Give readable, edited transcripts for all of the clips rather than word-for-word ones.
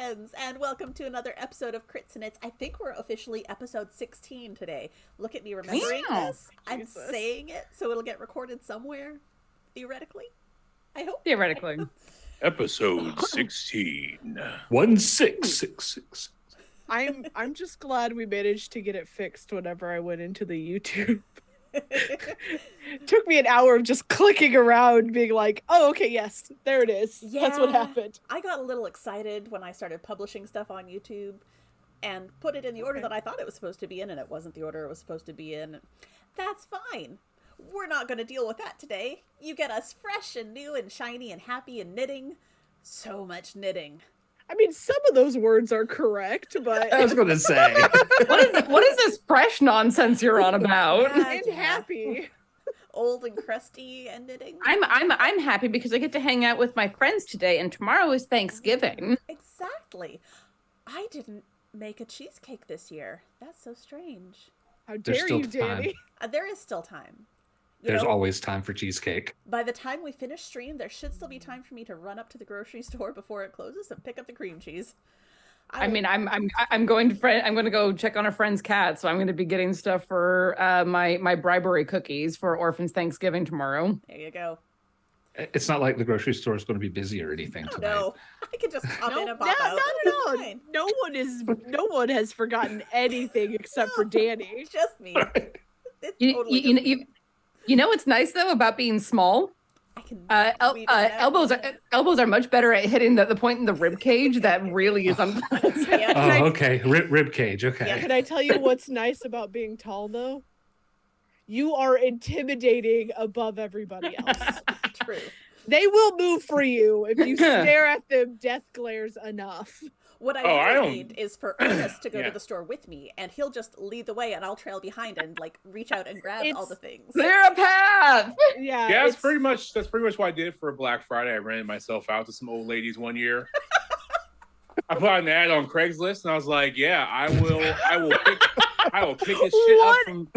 friends, and welcome to another episode of Crits and It's. I think we're officially episode 16 today. Look at me remembering this. I'm saying it, so it'll get recorded somewhere, theoretically. I hope. Theoretically. Episode 16. 1666. I'm just glad we managed to get it fixed whenever I went into the YouTube. Took me an hour of just clicking around being like, oh, okay, yes, there it is. Yeah, that's what happened. I got a little excited when I started publishing stuff on YouTube and put it in the order that I thought it was supposed to be in, and it wasn't the order it was supposed to be in. That's fine. We're not going to deal with that today. You get us fresh and new and shiny and happy and knitting. So much knitting. I mean, some of those words are correct, but I was going to say. What is this fresh nonsense you're on about? I'm happy. Old and crusty and knitting. I'm happy because I get to hang out with my friends today, and tomorrow is Thanksgiving. Exactly. I didn't make a cheesecake this year. That's so strange. How dare you, time. Danny? There is still time. There's always time for cheesecake. By the time we finish stream, there should still be time for me to run up to the grocery store before it closes and pick up the cream cheese. I'm going to go check on a friend's cat, so I'm going to be getting stuff for my bribery cookies for Orphan's Thanksgiving tomorrow. There you go. It's not like the grocery store is going to be busy or anything tonight. No, I can just pop in and pop out. Not at all. No one has forgotten anything except for Danny. Just me. It's You know what's nice though about being small? I can elbows are much better at hitting the point in the rib cage that really is unpleasant. Yeah. Okay. Rib cage. Okay. Yeah. Can I tell you what's nice about being tall though? You are intimidating above everybody else. True. They will move for you if you stare at them death glares enough. What I need is for Ernest to go to the store with me, and he'll just lead the way, and I'll trail behind and like reach out and grab all the things. Clear a path. Yeah, that's pretty much what I did for Black Friday. I rented myself out to some old ladies one year. I put an ad on Craigslist, and I was like, "Yeah, I will pick this shit up from."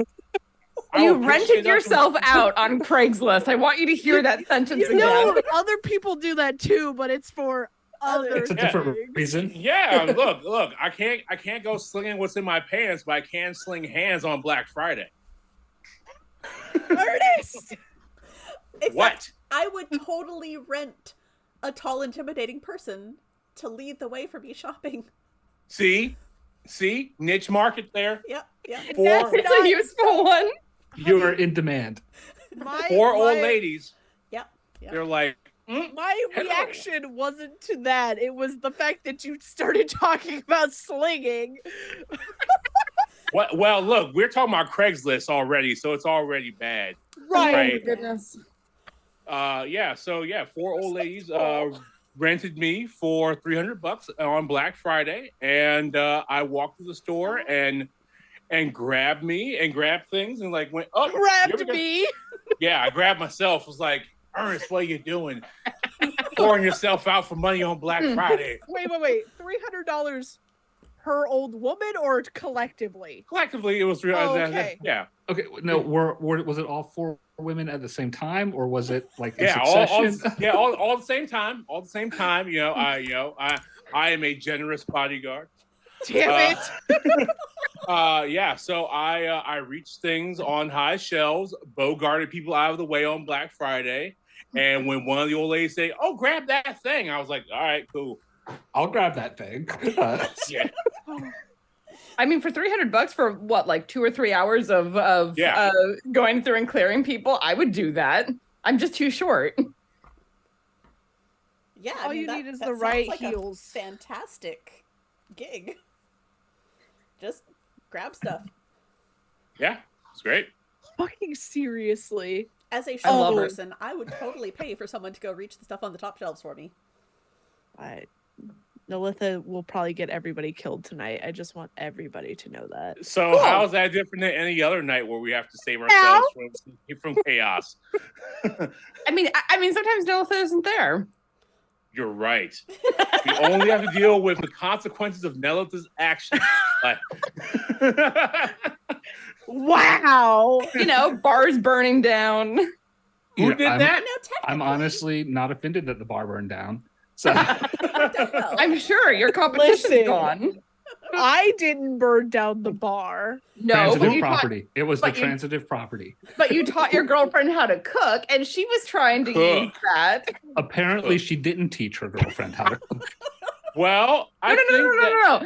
You rented yourself out on Craigslist. I want you to hear that sentence again. No, other people do that too, but it's for other. It's a different reason. Yeah, look. I can't go slinging what's in my pants, but I can sling hands on Black Friday. Ernest! What? I would totally rent a tall, intimidating person to lead the way for me shopping. See, niche market there. Yep. It's a useful one. You are in demand. Four old ladies. Yep. They're like, my reaction wasn't to that. It was the fact that you started talking about slinging. What? Well, look, we're talking about Craigslist already, so it's already bad. Right. Oh my goodness. Four old ladies rented me for $300 on Black Friday, and I walked to the store and grabbed things and like went up. Grabbed me. Yeah, I grabbed myself. Was like, Ernest, what are you doing? Pouring yourself out for money on Black Friday. Wait. $300 per old woman or collectively? Collectively, it was $300. Oh, okay. Yeah. Okay. No, was it all four women at the same time, or was it like in all succession? all at the same time. All at the same time. I am a generous bodyguard. Damn it. So I reached things on high shelves, bogarted people out of the way on Black Friday, and when one of the old ladies say, "Oh, grab that thing," I was like, "All right, cool, I'll grab that thing." Yeah. I mean, for $300 for what, like 2 or 3 hours of going through and clearing people, I would do that. I'm just too short. Yeah. All you need is the right heels. Fantastic gig. Just grab stuff. Yeah, it's great. Fucking seriously. As a shop person, I would totally pay for someone to go reach the stuff on the top shelves for me. Nolitha will probably get everybody killed tonight. I just want everybody to know that. So how is that different than any other night where we have to save ourselves from chaos? I mean, sometimes Nolitha isn't there. You're right. We only have to deal with the consequences of Nelitha's actions. Wow. Bars burning down. Who did that? I'm honestly not offended that the bar burned down. So Done well. I'm sure your competition's Listen. gone. I didn't burn down the bar. No, but transitive you taught, property. It was the but you- transitive property. but you taught your girlfriend how to cook, and she was trying to use Cook. that. Apparently, she didn't teach her girlfriend how to cook. Well, I think that No.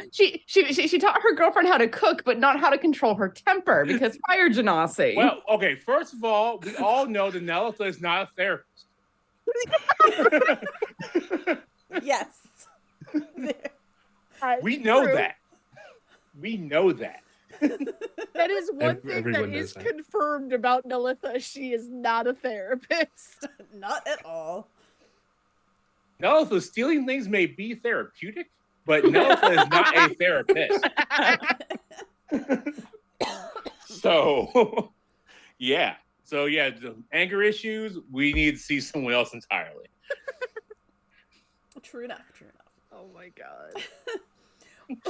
She taught her girlfriend how to cook, but not how to control her temper because fire genasi. Well, okay, first of all, we all know that Nelitha is not a therapist. Yes. We know that. We know that. That is one thing Everyone that knows is that. confirmed about Nelitha. She is not a therapist. Not at all. Nelitha, stealing things may be therapeutic, but Nelitha is not a therapist. So, yeah. So, yeah, the anger issues, we need to see someone else entirely. True enough. True enough. Oh my god.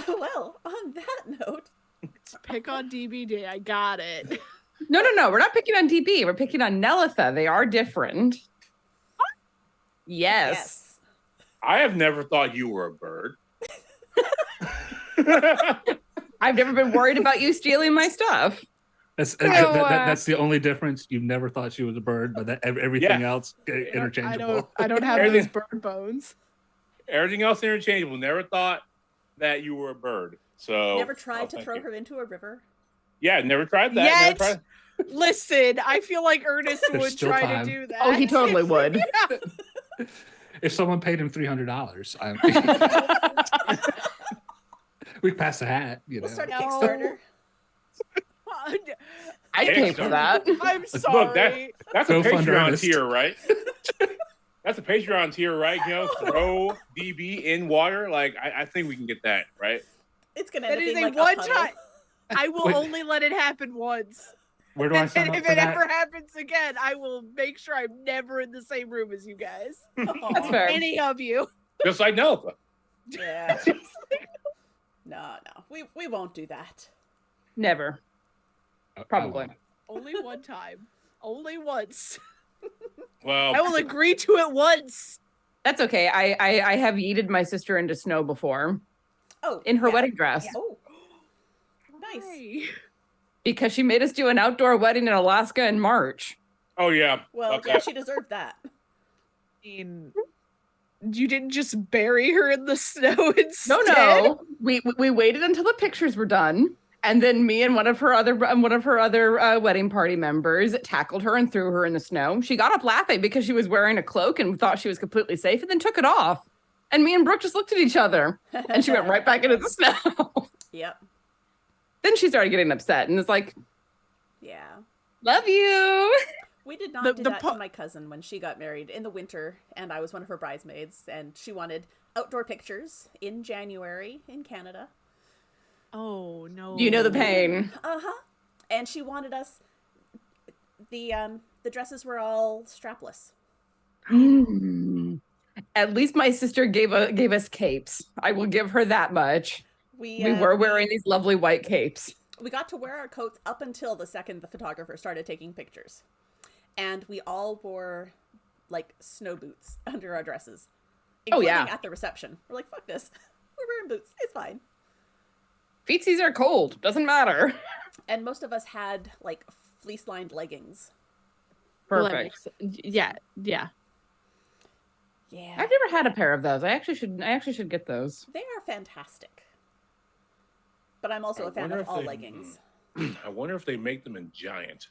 Well, on that note, Pick on DBD. I got it. No. We're not picking on DB. We're picking on Nelitha. They are different. Yes. I have never thought you were a bird. I've never been worried about you stealing my stuff. That's So, that's the only difference. You never thought she was a bird, but that everything else interchangeable. I don't have Everything- those bird bones. Everything else interchangeable. Never thought that you were a bird. So never tried to thank throw you. her into a river. Yeah, never tried that. Yet? Never tried. Listen, I feel like Ernest There's would still try time. to do that. Oh, he totally would. If someone paid him $300, we'd pass the hat. You know. We'll start a No. Kickstarter. I'd pay for that. I'm Look, sorry. that's a Go fund Patreon Ernest. tier, right? That's a Patreon tier, right? You know, throw DB in water. Like, I think we can get that, right? It's gonna That end up is being a like one puddle. time. I will Wait. only let it happen once. Where do I sign And up if for it that? ever happens again, I will make sure I'm never in the same room as you guys. That's fair. Any of you. Just like Nelitha. Yeah. No. We won't do that. Never. Probably. Only one time. Only once. Well, I will agree to it once. That's okay. I have yeeted my sister into snow before Oh, in her yeah. wedding dress Oh, nice. Hey. because she made us do an outdoor wedding in Alaska in March. oh yeah. Well, Okay. yeah, she deserved that. I mean, you didn't just bury her in the snow instead. No. We waited until the pictures were done. And then me and one of her other wedding party members tackled her and threw her in the snow. She got up laughing because she was wearing a cloak and thought she was completely safe, and then took it off. And me and Brooke just looked at each other, and she went right back into the snow. Yep. Then she started getting upset, and it's like, Yeah. "Love you." We did not The- do the that po- to my cousin when she got married in the winter, and I was one of her bridesmaids, and she wanted outdoor pictures in January in Canada. Oh no. You know the pain. Uh-huh. And she wanted us the dresses were all strapless. At least my sister gave us capes. I will give her that much. We were wearing these lovely white capes. We got to wear our coats up until the second the photographer started taking pictures. And we all wore like snow boots under our dresses. Oh, Including yeah. at the reception. We're like, fuck this. We're wearing boots. It's fine. Feetsies are cold. Doesn't matter. And most of us had like fleece lined leggings. Well, that Perfect. makes- Yeah. Yeah. I've never had a pair of those. I actually should get those. They are fantastic. But I'm also I a fan wonder of if all they- leggings. I wonder if they make them in giant.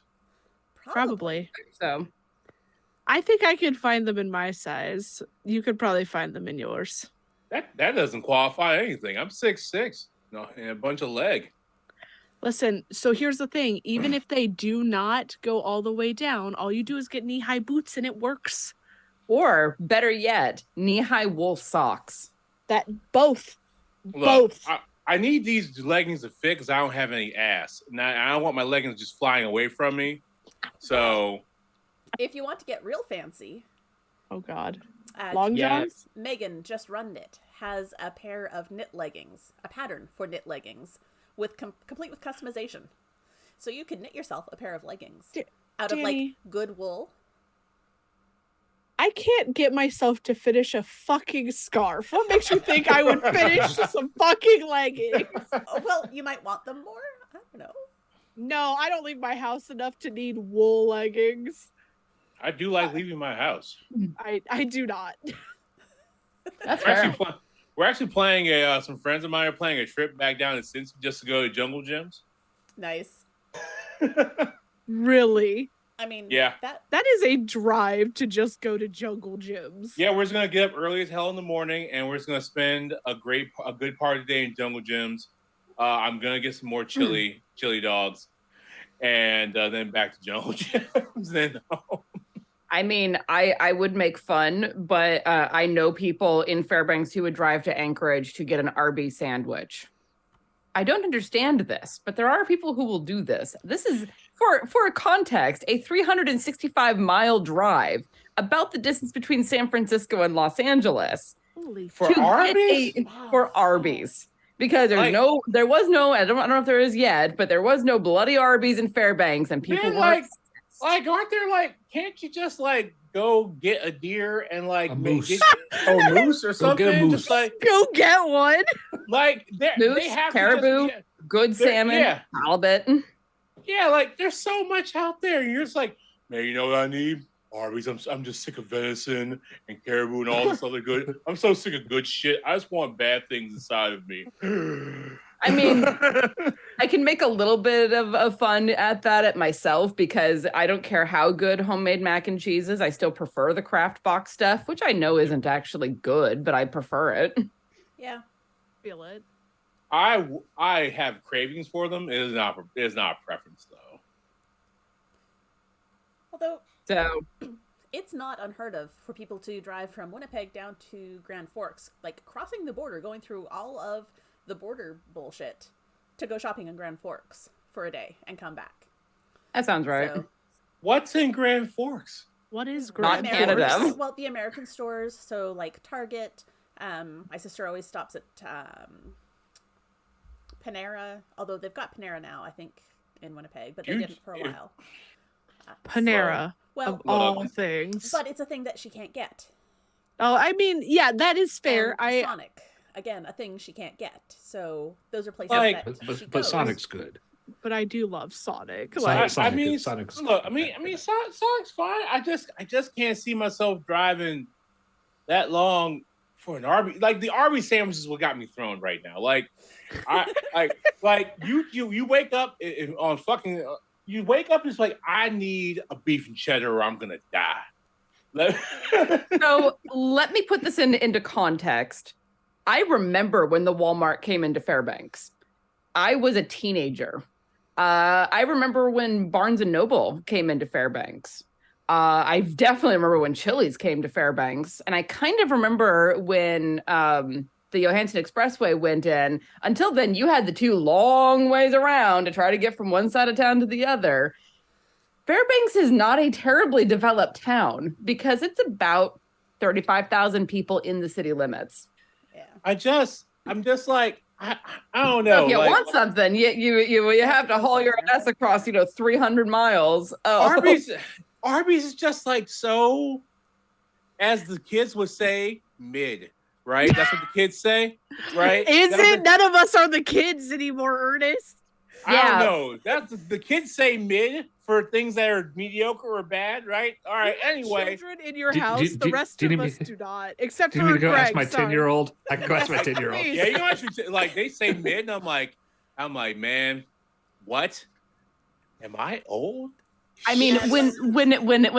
Probably. So I think I could find them in my size. You could probably find them in yours. That doesn't qualify anything. I'm 6'6". No, and a bunch of leg. Listen, so here's the thing. Even if they do not go all the way down, all you do is get knee-high boots and it works. or better yet, knee-high wool socks. That both. Look, Both. I need these leggings to fit because I don't have any ass. Now I don't want my leggings just flying away from me. So If you want to get real fancy, Oh God. uh, Long Yeah. johns? Megan just run it has a pair of knit leggings, a pattern for knit leggings, with complete with customization. So you could knit yourself a pair of leggings Da- out of like Danny. good wool. I can't get myself to finish a fucking scarf. What makes you think I would finish some fucking leggings? Oh, well, you might want them more. I don't know. No, I don't leave my house enough to need wool leggings. I do like leaving my house. I do not. That's We're fair. actually, we're actually playing some friends of mine are planning a trip back down to Cincy just to go to Jungle Gyms. Nice. Really? I mean, Yeah. That is a drive to just go to jungle gyms. Yeah, we're just gonna get up early as hell in the morning, and we're just gonna spend a good part of the day in Jungle Gyms. I'm gonna get some more chili dogs, and then back to Jungle Gyms. Then home. I mean, I would make fun, but I know people in Fairbanks who would drive to Anchorage to get an Arby's sandwich. I don't understand this, but there are people who will do this. This is, for context, a 365-mile drive, about the distance between San Francisco and Los Angeles. Holy For to get Arby's? for Arby's. Because there was no, I don't know if there is yet, but there was no bloody Arby's in Fairbanks, and people Man, weren't. aren't there can't you just go get a deer and A moose. a moose or Go something? get a moose. Just Go get one. Moose, they have caribou, to just, good salmon, yeah. halibut. There's so much out there. You're just like, man, you know what I need? Arby's. I'm just sick of venison and caribou and all this other good. I'm so sick of good shit. I just want bad things inside of me. I mean, I can make a little bit of fun at that at myself because I don't care how good homemade mac and cheese is. I still prefer the Kraft box stuff, which I know isn't actually good, but I prefer it. Yeah. Feel it. I have cravings for them. It is not a preference though. Although So it's not unheard of for people to drive from Winnipeg down to Grand Forks, like crossing the border, going through all of the border bullshit to go shopping in Grand Forks for a day and come back. that sounds right. So, What's in Grand Forks? What is Not Grand Canada. Forks? Well, the American stores, so like Target. My sister always stops at Panera, although they've got Panera now, I think, in Winnipeg, but they didn't for a while. Panera Well, of all things. but it's a thing that she can't get. Oh, I mean, yeah, that is fair. And Sonic, again, a thing she can't get. So those are places Like- that she But goes. Sonic's good. But I do love Sonic. Sonic's I mean, Sonic's look, I mean, Sonic's fine. I just can't see myself driving that long for an Arby's. Like the Arby's sandwiches what got me thrown right now. You wake up on fucking. You wake up and it's like I need a beef and cheddar or I'm gonna die. So let me put this into context. I remember when the Walmart came into Fairbanks. I was a teenager. I remember when Barnes and Noble came into Fairbanks. I definitely remember when Chili's came to Fairbanks. And I kind of remember when the Johansson Expressway went in. Until then, you had the two long ways around to try to get from one side of town to the other. Fairbanks is not a terribly developed town because it's about 35,000 people in the city limits. Yeah. I'm just like I don't So know. if you like, want something, you have to haul your ass across 300 miles. Oh. Arby's is just like so, as the kids would say, mid. Right? That's what the kids say, right? Is it? None of us are the kids anymore, Ernest. I don't know. That's the kids say mid for things that are mediocre or bad, right? All right. Anyway, Children in your Do- house, do- the do- rest do you of need us me- do not, except Do for you want me to go Greg. ask my sorry. 10-year-old? I can go ask my 10-year-old. Please. yeah, you know what? Like they say mid, and I'm like, man, what? Am I old? I mean, Yes. when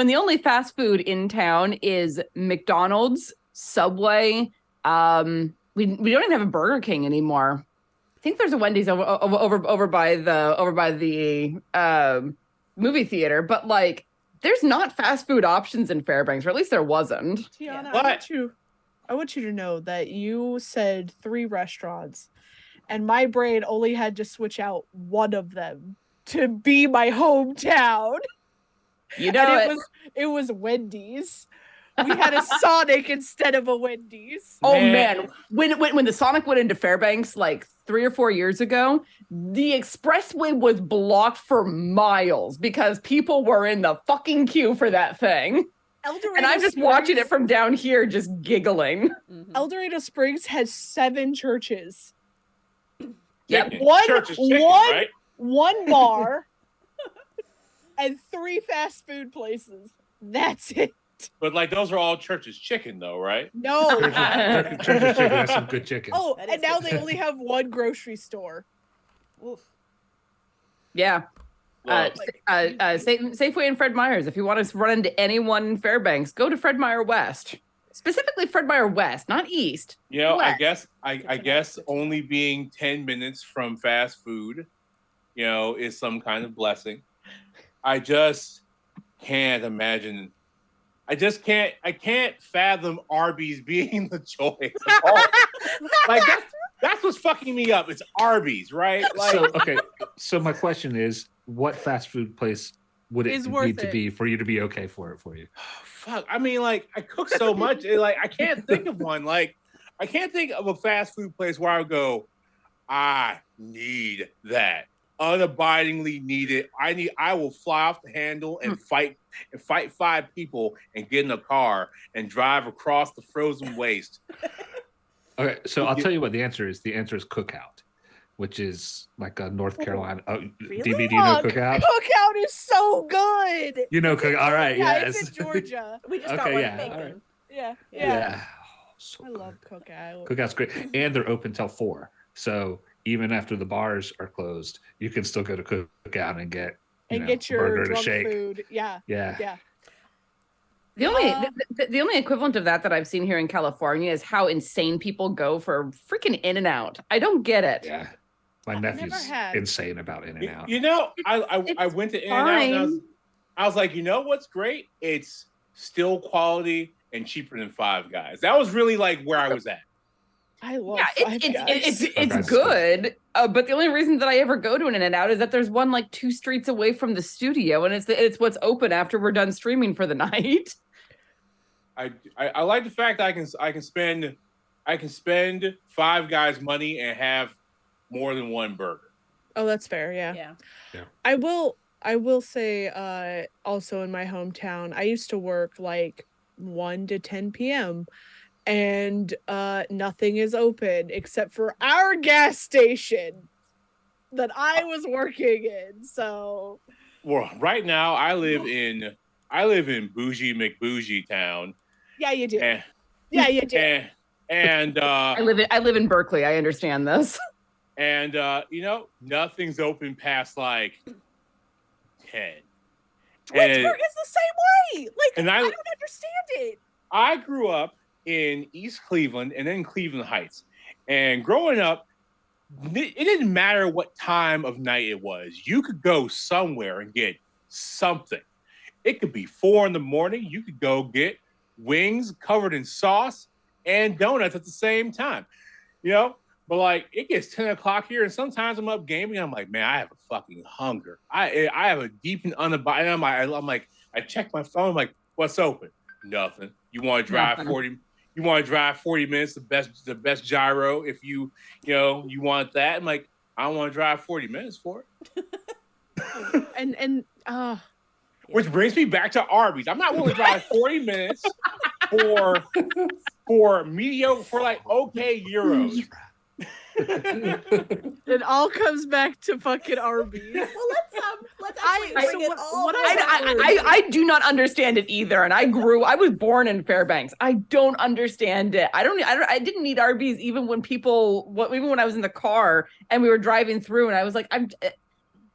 the only fast food in town is McDonald's, Subway, we don't even have a Burger King anymore. I think there's a Wendy's over by the movie theater, but like there's not fast food options in Fairbanks, or at least there wasn't. Tiana, But- I want you to know that you said 3 restaurants, and my brain only had to switch out one of them to be my hometown. You know And it was Wendy's. We had a Sonic instead of a Wendy's. Oh Man. man, when the Sonic went into Fairbanks like 3 or 4 years ago, the expressway was blocked for miles because people were in the fucking queue for that thing. And I'm just watching it from down here, just giggling. El Dorado Springs has 7 churches. Yep. One bar and 3 fast food places. That's it. But like those are all Church's Chicken, though, right? No. Church's Chicken has some good chicken. Oh, That and is now good. they only have 1 grocery store. Oof. Yeah. Well, Safeway and Fred Meyer's. If you want to run into anyone in Fairbanks, go to Fred Meyer West. Specifically Fred Meyer West, not East. you know, West. I guess only being 10 minutes from fast food, is some kind of blessing. I just can't imagine. I can't fathom Arby's being the choice. Like that's what's fucking me up. It's Arby's, right? Like, So my question is, what fast food place would it need to be for you to be okay for you? fuck. I mean, like, I cook so much, I can't think of one. Like, I can't think of a fast food place where I would go, I need that. Unabidingly need it. I will fly off the handle and fight 5 people and get in a car and drive across the frozen waste. Okay, so I'll tell you what the answer is. The answer is Cookout, which is like a North Carolina. Oh, Really? DB, do you know Cookout? Cookout is so good. You know Cookout. All right, Yeah, yes. it's in Georgia. We just got Okay, one yeah, bacon. all right. Yeah. Yeah. Oh, so I love Cookout. Cookout's great, and they're open till 4. So even after the bars are closed, you can still go to Cookout and get Get your burger and a drunk shake. food. Yeah. Yeah. The only equivalent of that I've seen here in California is how insane people go for freaking In-N-Out. I don't get it. Yeah. My I've nephew's never had. insane about In-N-Out. I went to In-N-Out and I was like, you know what's great? It's still quality and cheaper than Five Guys. That was really like where I was at. I love Yeah, Five Guys. it's good. But the only reason that I ever go to an In-N-Out is that there's one like 2 streets away from the studio, and it's what's open after we're done streaming for the night. I like the fact that I can spend Five Guys money and have more than one burger. Oh, that's fair. Yeah. Yeah. I will say also in my hometown, I used to work like 1 to 10 p.m. and nothing is open except for our gas station that I was working in. So Well, right now I live in bougie McBougie town. yeah, you do. And, Yeah, you do. and I live in Berkeley. I understand this. and nothing's open past like 10. Twinsburg is the same way. Like, and I don't understand it. I grew up in East Cleveland and then Cleveland Heights. And growing up, it didn't matter what time of night it was. You could go somewhere and get something. It could be 4 a.m. You could go get wings covered in sauce and donuts at the same time. But like it gets 10 o'clock here, and sometimes I'm up gaming. And I'm like, man, I have a fucking hunger. I have a deep and unabiding. I'm like, I check my phone. I'm like, what's open? Nothing. You want to drive 40? You want to drive 40 minutes? The best gyro. If you want that. I'm like, I don't want to drive 40 minutes for it. Which brings me back to Arby's. I'm not willing to drive 40 minutes for mediocre, for like okay euros. It all comes back to fucking Arby's. Well, let's actually bring it all. I do not understand it either. And I was born in Fairbanks. I don't understand it. I didn't need Arby's even when I was in the car and we were driving through, and I was like,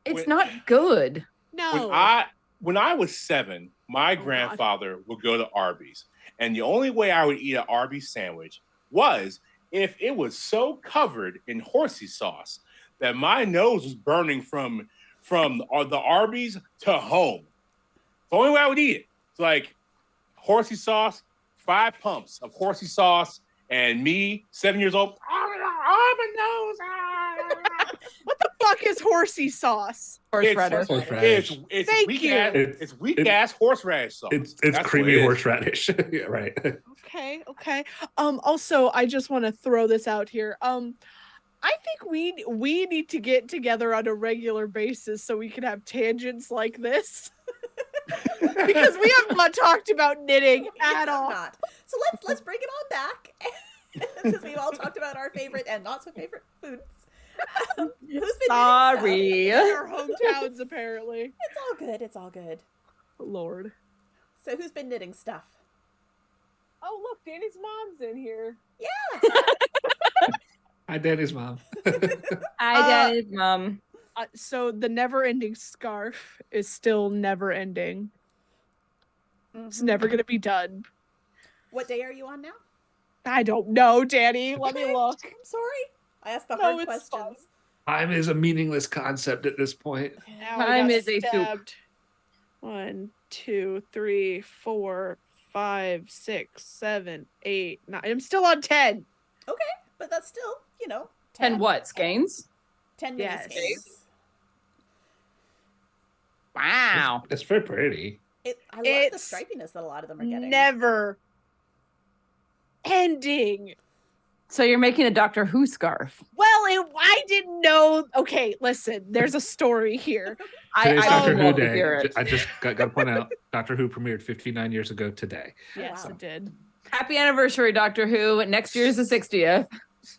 it's not good. No. When I was 7, my grandfather would go to Arby's, and the only way I would eat an Arby's sandwich was if it was so covered in horsey sauce that my nose was burning from the Arby's to home. The only way I would eat it. It's like horsey sauce, 5 pumps of horsey sauce, and me, 7 years old, my nose. What the fuck is horsey sauce? Horseradish. It's Thank weak you. It's weak ass horseradish sauce. It's That's creamy what it is. horseradish. Yeah, right. Okay. Also, I just want to throw this out here. I think we need to get together on a regular basis so we can have tangents like this. Because we have not talked about knitting at all. Not. So let's bring it on back. Since we've all talked about our favorite and not so favorite foods. Who's been knitting stuff? Sorry. In our hometowns, apparently. It's all good. It's all good. Lord. So who's been knitting stuff? Oh, look, Danny's mom's in here. Yeah. Hi, Danny's mom. Hi, Daddy's mom. So the never-ending scarf is still never-ending. It's never going to be done. What day are you on now? I don't know, Danny. Let me look. I'm sorry. I asked the No, hard it's questions. Time is a meaningless concept at this point. Ow, Time I got is a soup. stabbed. 1, 2, 3, 4, 5, 6, 7, 8, 9. I'm still on 10. Okay, but that's still, 10 what? Skeins? 10 Yes. mini skeins. Wow. It's very pretty. I love It's the stripiness that a lot of them are getting. Never ending. So you're making a Doctor Who scarf. Well, I didn't know. Okay, listen, there's a story here. Today's Doctor Who love to Day. hear it. I just got to point out, Doctor Who premiered 59 years ago today. Yes, wow. it did. Happy anniversary, Doctor Who. Next year's the 60th.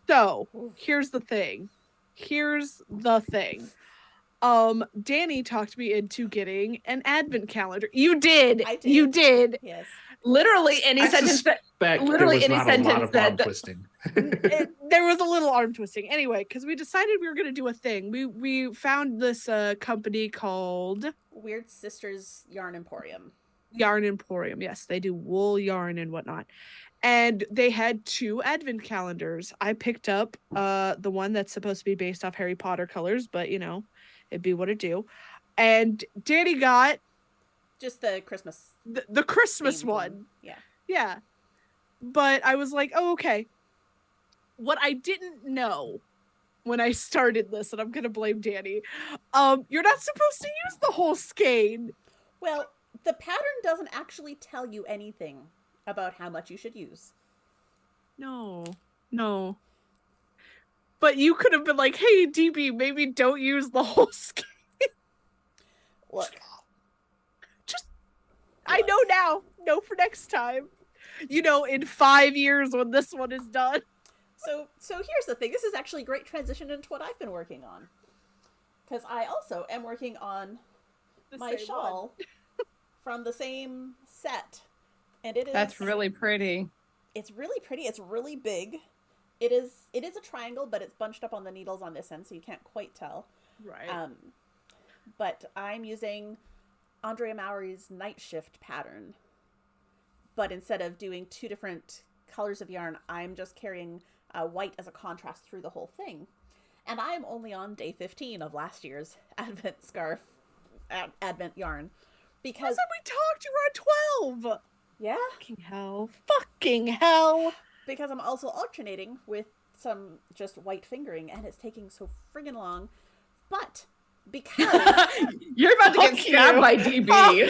So here's the thing. Danny talked me into getting an advent calendar. You did. I did. You did. Yes. Literally any I sentence that suspect literally there was any not a lot sentence of arm that- twisting. There was a little arm twisting. Anyway, because we decided we were going to do a thing. We found this company called Weird Sisters Yarn Emporium. Yarn Emporium. Yes, they do wool yarn and whatnot. And they had 2 advent calendars. I picked up the one that's supposed to be based off Harry Potter colors, but it'd be what it do. And Danny got Just the Christmas the Christmas themed one. Yeah. Yeah. But I was like, oh, okay. What I didn't know when I started this, and I'm gonna blame Danny, you're not supposed to use the whole skein. Well, the pattern doesn't actually tell you anything about how much you should use. No. But you could have been like, hey, DB, maybe don't use the whole skein. Look, I know now. No for next time. In 5 years when this one is done. so here's the thing. This is actually a great transition into what I've been working on. Because I also am working on my shawl from the same set. And it is That's really pretty. It's really pretty. It's really big. It is a triangle, but it's bunched up on the needles on this end, so you can't quite tell. Right. But I'm using Andrea Mowry's Night Shift pattern. But instead of doing 2 different colors of yarn, I'm just carrying white as a contrast through the whole thing. And I'm only on day 15 of last year's Advent scarf, Advent yarn. Because we talked, you were on 12. yeah, Fucking hell. because I'm also alternating with some just white fingering, and it's taking so friggin' long. But because You're about to get Fuck stabbed you. by DB. Fuck you.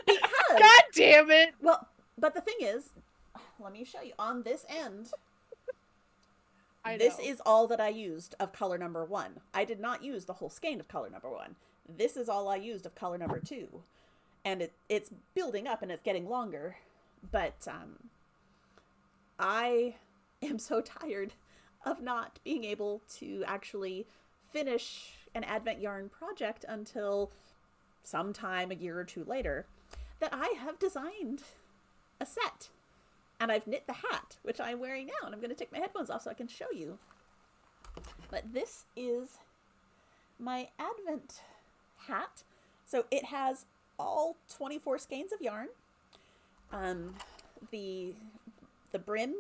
because God damn it. well, but the thing is, let me show you on this end. This is all that I used of color number 1. I did not use the whole skein of color number 1. This is all I used of color number 2. And it's building up and it's getting longer. But I am so tired of not being able to actually finish an Advent yarn project until sometime a year or 2 later that I have designed a set. And I've knit the hat, which I'm wearing now. And I'm going to take my headphones off so I can show you. But this is my Advent hat. So it has all 24 skeins of yarn. The brim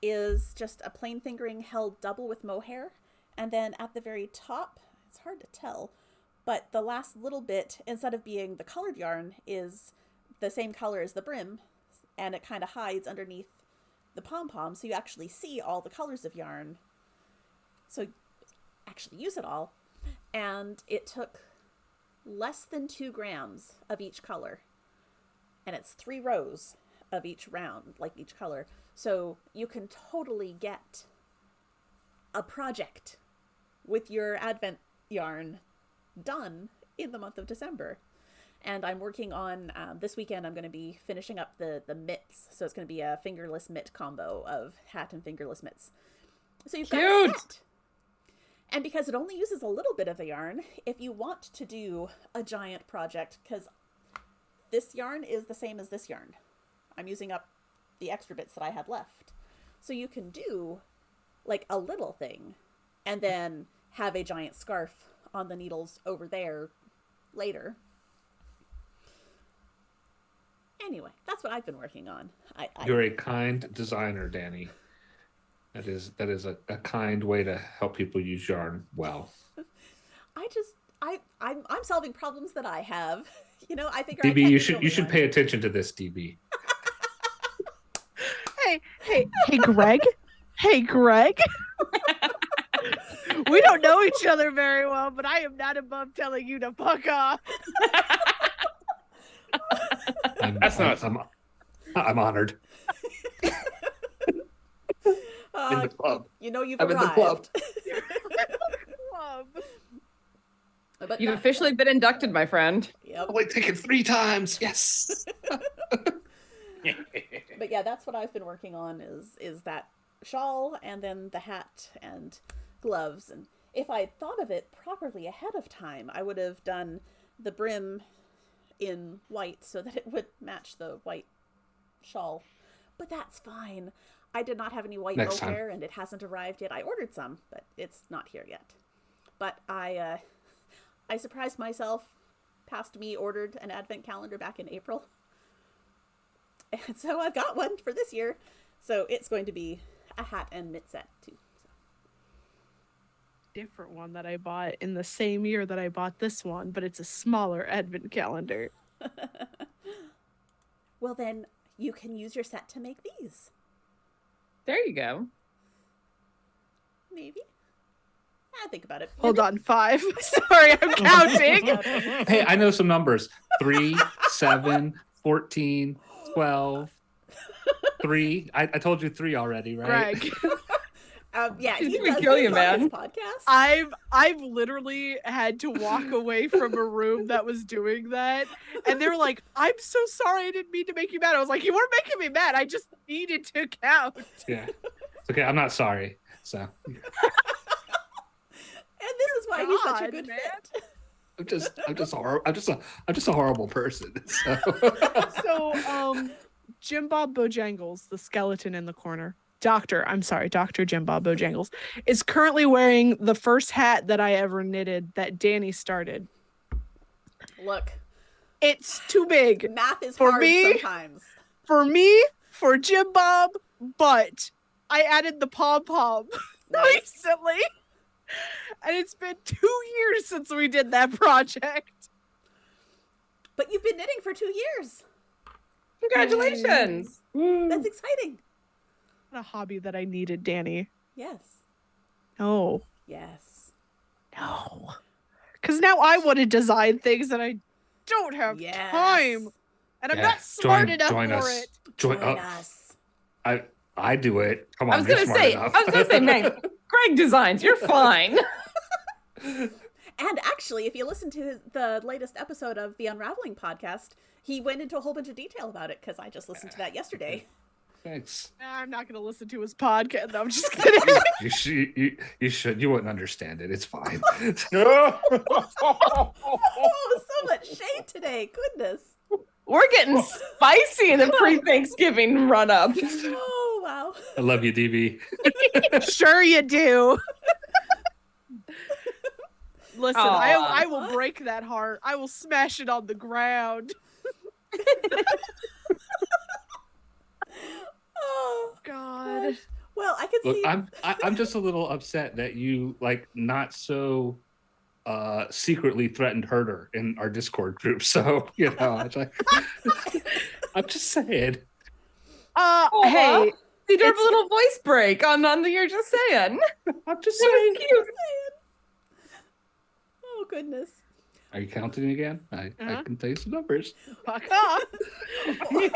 is just a plain fingering held double with mohair. And then at the very top, it's hard to tell, but the last little bit, instead of being the colored yarn, is the same color as the brim. And it kind of hides underneath the pom-pom, so you actually see all the colors of yarn. So actually use it all. And it took less than 2 grams of each color. And it's 3 rows of each round, like each color. So you can totally get a project with your Advent yarn done in the month of December. And I'm working on, this weekend, I'm going to be finishing up the mitts. So it's going to be a fingerless mitt combo of hat and fingerless mitts. So you've got a set. And because it only uses a little bit of the yarn, if you want to do a giant project, because this yarn is the same as this yarn. I'm using up the extra bits that I had left. So you can do like a little thing and then have a giant scarf on the needles over there later. Anyway, that's what I've been working on. You're a kind designer, Danny. That is a kind way to help people use yarn well. I'm solving problems that I have. You know, I figure DB, I you should pay attention to this, DB. Hey, Greg. Hey, Greg. We don't know each other very well, but I am not above telling you to fuck off. I'm honored. In the club. You know you've I'm arrived. in the club. But You've officially been inducted, my friend. Yep. Only taken 3 times. Yes. But yeah, that's what I've been working on is that shawl and then the hat and gloves. And if I thought of it properly ahead of time, I would have done the brim in white so that it would match the white shawl. But that's fine. I did not have any white mohair and it hasn't arrived yet. I ordered some, but it's not here yet. But I surprised myself. Past me ordered an advent calendar back in April. And so I've got one for this year. So it's going to be a hat and mitt set too. So. Different one that I bought in the same year that I bought this one, but it's a smaller advent calendar. Well, then you can use your set to make these. There you go. Maybe. Think about it. Hold on, 5. Sorry, I'm counting. Hey, I know some numbers. 3, 7, 14, 12, 3. I told you 3 already, right? Greg. Yeah, She's he gonna does kill this you, on man. his podcast. I've literally had to walk away from a room that was doing that, and they were like, "I'm so sorry, I didn't mean to make you mad." I was like, "You weren't making me mad. I just needed to count." Yeah, it's okay. I'm not sorry. So. And this is why he's such a good man. fit. I'm just a horrible person. So, So Jim Bob Bojangles, the skeleton in the corner. Dr. Jim Bob Bojangles is currently wearing the first hat that I ever knitted that Danny started. Look, it's too big. Math is for hard me, sometimes. For Jim Bob, but I added the pom-pom recently. And it's been 2 years since we did that project. But you've been knitting for 2 years. Congratulations. That's exciting. A hobby that I needed, Danny. Yes. No. Yes. No. Because now I want to design things that I don't have time. And I'm not smart enough for it. Join us. I do it. Come on, I was gonna say, man, Greg designs. You're fine. And actually, if you listen to the latest episode of the Unraveling podcast, he went into a whole bunch of detail about it because I just listened to that yesterday. Thanks. I'm not going to listen to his podcast. No, I'm just kidding. You should. You wouldn't understand it. It's fine. Oh, so much shade today. Goodness. We're getting spicy in the pre-Thanksgiving run-up. Oh, wow. I love you, DB. Sure you do. Listen, Aww. I will break that heart. I will smash it on the ground. Oh, God. gosh. Well, I can see. I'm just a little upset that you not so secretly threatened Herder in our Discord group. So it's like I'm just saying. Hey, you do have a little voice break on the you're just saying. I'm just saying. Cute. Oh, goodness. Are you counting again? I can tell you some numbers. Fuck off. So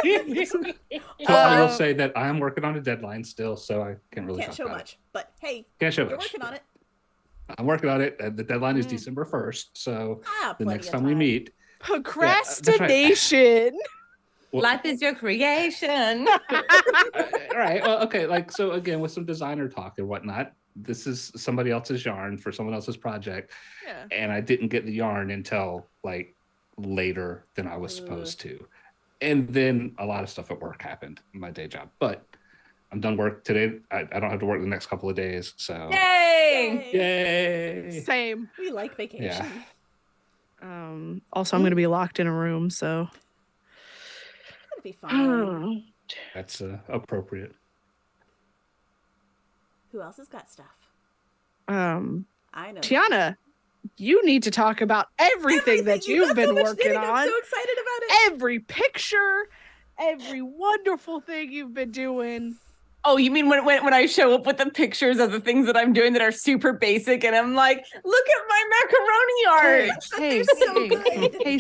I will say that I'm working on a deadline still, so I can't really Can't talk show about much, but hey, Can't show you're much. working on it. I'm working on it. The deadline is December 1st, so the Plenty next of time we meet, Procrastination. Well, Life is your creation. all right. Well, okay. Like, so again, with some designer talk and whatnot, this is somebody else's yarn for someone else's project. Yeah. And I didn't get the yarn until like later than I was supposed to. And then a lot of stuff at work happened in my day job. But I'm done work today. I don't have to work the next couple of days. So Yay! yay. Same. We like vacation. Yeah. Also, I'm going to be locked in a room, so. It'll be fine. That's appropriate. Who else has got stuff? I know. Tiana, you need to talk about everything that you've been working on. I'm so excited about it. Every picture, every wonderful thing you've been doing. Oh, you mean when I show up with the pictures of the things that I'm doing that are super basic, and I'm like, look at my macaroni art. Hey, so good. hey,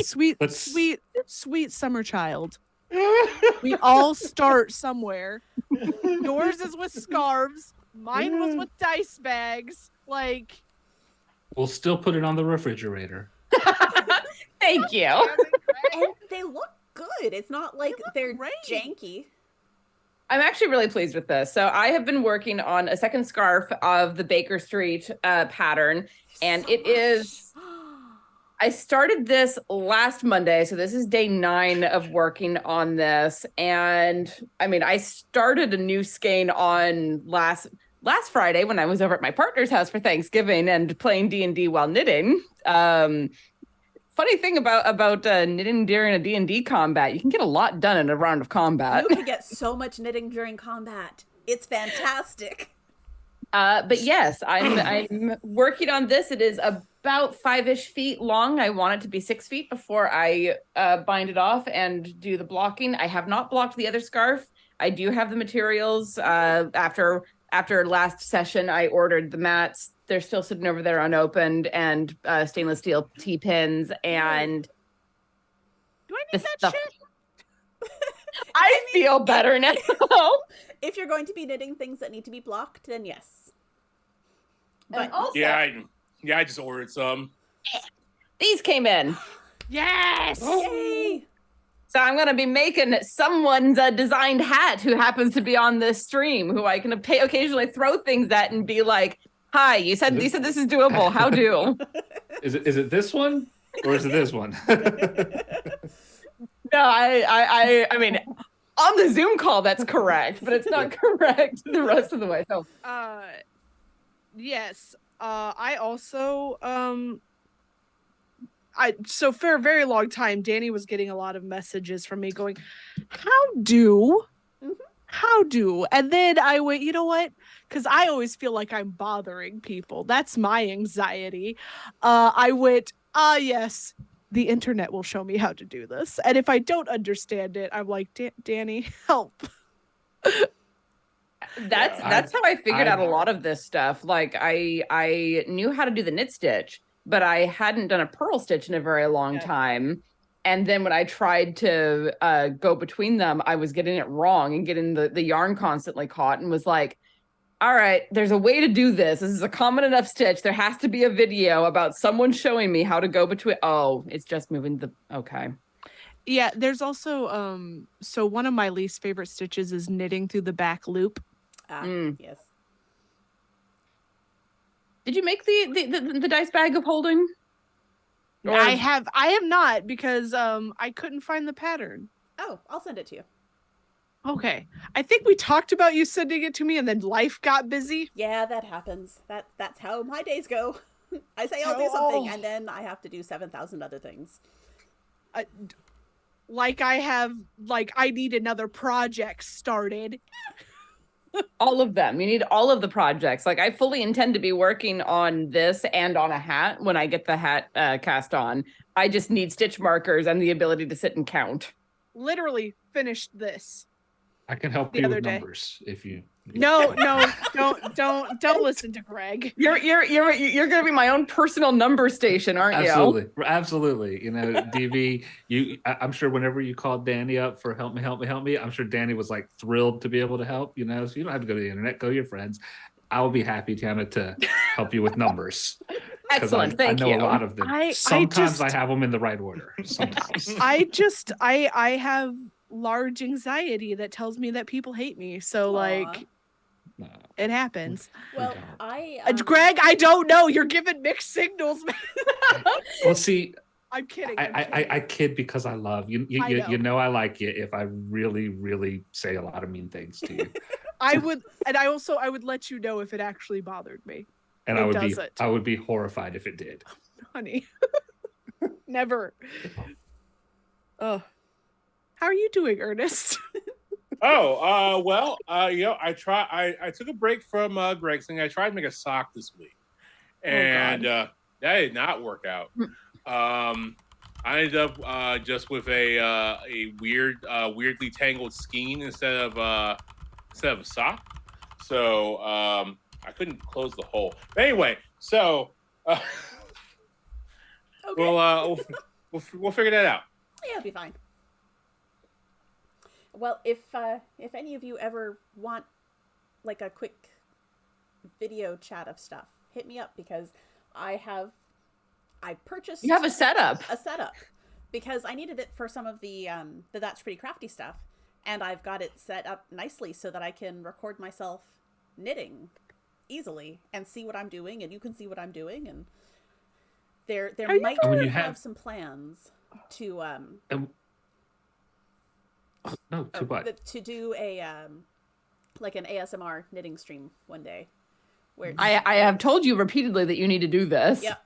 sweet summer child. We all start somewhere. Yours is with scarves. Mine was with dice bags. Like, We'll still put it on the refrigerator. Thank you. And they look good. It's not like they're great. janky. I'm actually really pleased with this. So I have been working on a second scarf of the Baker Street pattern, and it is. I started this last Monday, so this is day 9 of working on this. And I mean, I started a new skein on last Friday when I was over at my partner's house for Thanksgiving and playing D&D while knitting. Funny thing about knitting during a D&D combat, you can get a lot done in a round of combat. You can get so much knitting during combat. It's fantastic. But yes, I'm working on this. It is about 5-ish feet long. I want it to be 6 feet before I bind it off and do the blocking. I have not blocked the other scarf. I do have the materials. After last session, I ordered the mats. They're still sitting over there unopened, and stainless steel T-pins. And do I need that shit? I feel better now. If you're going to be knitting things that need to be blocked, then yes. But also, I just ordered some. These came in. Yes! Yay! So I'm going to be making someone's designed hat who happens to be on this stream, who I can occasionally throw things at and be like, "Hi, you said this is doable. How do?" Is it this one or is it this one? No, I mean, on the Zoom call, that's correct, but it's not correct the rest of the way. So, yes. I also, so for a very long time, Danny was getting a lot of messages from me going, how do? And then I went, you know what? Because I always feel like I'm bothering people. That's my anxiety. I went, yes, the internet will show me how to do this. And if I don't understand it, I'm like, Danny, help. That's how I figured out a lot of this stuff. Like I knew how to do the knit stitch, but I hadn't done a purl stitch in a very long time. And then when I tried to go between them, I was getting it wrong and getting the yarn constantly caught, and was like, all right, there's a way to do this. This is a common enough stitch. There has to be a video about someone showing me how to go between. Oh, it's just moving okay. Yeah, there's also so one of my least favorite stitches is knitting through the back loop. Yes. Did you make the dice bag of holding? Or... I have not, because I couldn't find the pattern. Oh, I'll send it to you. Okay. I think we talked about you sending it to me and then life got busy. Yeah, that happens. That's how my days go. I say I'll do something and then I have to do 7,000 other things. I need another project started. All of them. You need all of the projects. Like, I fully intend to be working on this and on a hat when I get the hat cast on. I just need stitch markers and the ability to sit and count. Literally finished this. I can help you with numbers if you. No, don't listen to Greg. You're gonna be my own personal number station, aren't you? Absolutely. You know, DV, I'm sure whenever you called Danny up for help me, I'm sure Danny was like thrilled to be able to help. You know, so you don't have to go to the internet, go to your friends. I will be happy, Tiana, to help you with numbers. Excellent. I Thank know you. a lot of them. I Sometimes just- I have them in the right order. Sometimes. I have large anxiety that tells me that people hate me. So Aw. like No. it happens. Well, don't. Greg, I don't know. You're giving mixed signals, man. Well, see, I'm kidding. I kid because I love you. You know I like you if I really, really say a lot of mean things to you. I would let you know if it actually bothered me. And It I would be horrified if it did. Honey. Never. Oh. How are you doing, Ernest? Well, I took a break from Greg's thing. I tried to make a sock this week, and that did not work out. I ended up just with a weirdly tangled skein instead of a sock. So I couldn't close the hole. But anyway, so Okay. we'll figure that out. Yeah, it'll be fine. Well, if any of you ever want like a quick video chat of stuff, hit me up because I purchased You have a setup. because I needed it for some of the That's Pretty Crafty stuff, and I've got it set up nicely so that I can record myself knitting easily and see what I'm doing, and you can see what I'm doing, and there might have some plans to to do a like an ASMR knitting stream one day. Where I have told you repeatedly that you need to do this. Yep.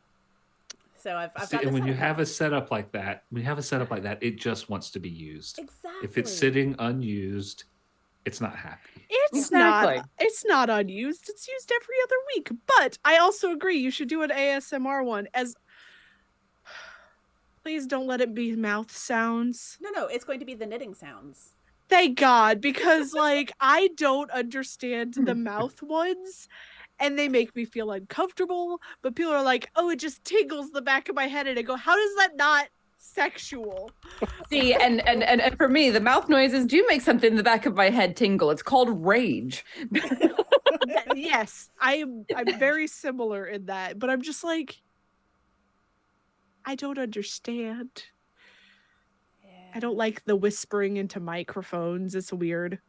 So I've See, got and this when you set have up. a setup like that, it just wants to be used. Exactly. If it's sitting unused, it's not happy. It's not unused. It's used every other week. But I also agree you should do an ASMR one please don't let it be mouth sounds. No, it's going to be the knitting sounds. Thank God, because like I don't understand the mouth ones and they make me feel uncomfortable, but people are like, "Oh, it just tingles the back of my head." And I go, "How does that not sexual?" See, and for me, the mouth noises do make something in the back of my head tingle. It's called rage. Yes, I'm very similar in that, but I'm just like, I don't understand. Yeah. I don't like the whispering into microphones. It's weird.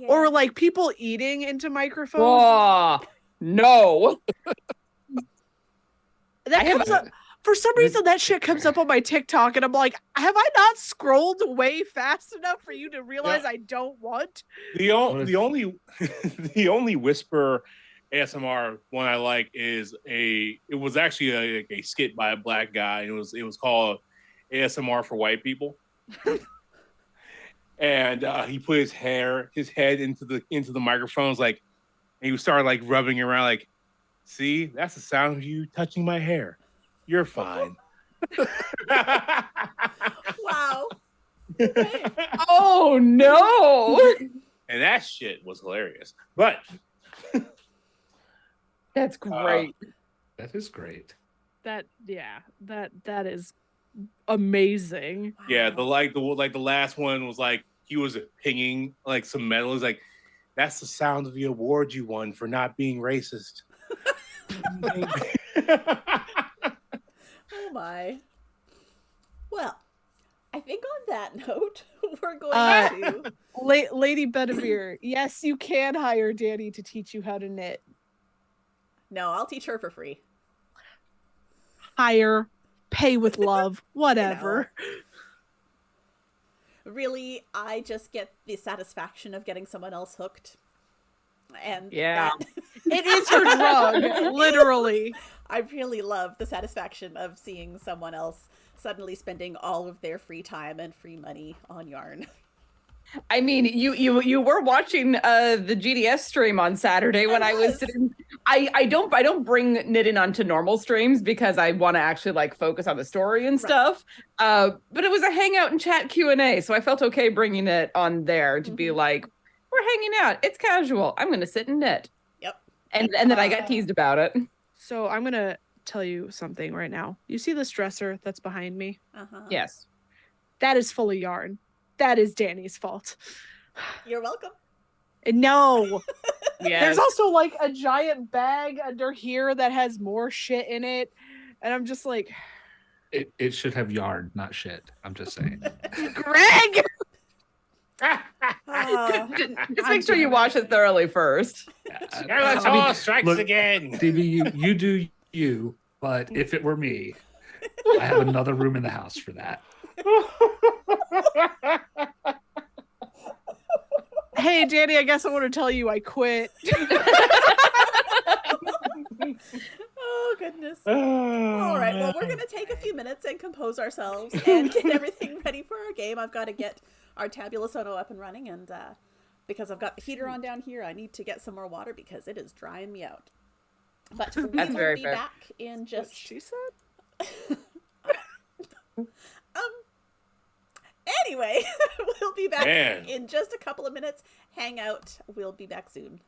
Yeah. Or like people eating into microphones. Oh, no. That comes up. For some reason, that shit comes up on my TikTok, and I'm like, have I not scrolled way fast enough for you to realize I don't want? The only whisper ASMR one I like is it was actually a skit by a black guy. It was called ASMR for White People. And he put his head into the microphones, like, and he started like rubbing around, like, see, that's the sound of you touching my hair. You're fine. Wow. Okay. Oh no. And that shit was hilarious. But That's great. That is great. That is amazing. yeah, the last one was like he was pinging like some metal. He's like, that's the sound of the award you won for not being racist. Oh my. Well, I think on that note, we're going to. Lady Bedivere, yes, you can hire Danny to teach you how to knit. No, I'll teach her for free. Hire, pay with love, whatever. Really, I just get the satisfaction of getting someone else hooked. And Yeah. It is her drug, literally. I really love the satisfaction of seeing someone else suddenly spending all of their free time and free money on yarn. I mean, you were watching the GDS stream on Saturday when I was sitting. I don't bring knitting onto normal streams because I want to actually like focus on the story and stuff. But it was a hangout and chat Q&A, so I felt okay bringing it on there to be like, we're hanging out. It's casual. I'm gonna sit and knit. Yep. And then I got teased about it. So I'm gonna tell you something right now. You see this dresser that's behind me? Uh-huh. Yes. That is full of yarn. That is Danny's fault. You're welcome. No. Yes. There's also like a giant bag under here that has more shit in it. And I'm just like, It should have yard, not shit. I'm just saying. Greg! Oh, Just make sure you wash it thoroughly first. Skeletor strikes look, again. DB, you do you, but if it were me, I have another room in the house for that. Hey, Danny, I guess I want to tell you I quit. oh goodness. All right, well, we're going to take a few minutes and compose ourselves and get everything ready for our game. I've got to get our Tabula Sono up and running, and because I've got the heater on down here, I need to get some more water because it is drying me out. But we That's will very be fair. back in just... What she said? Anyway, we'll be back Man. in just a couple of minutes. Hang out. We'll be back soon.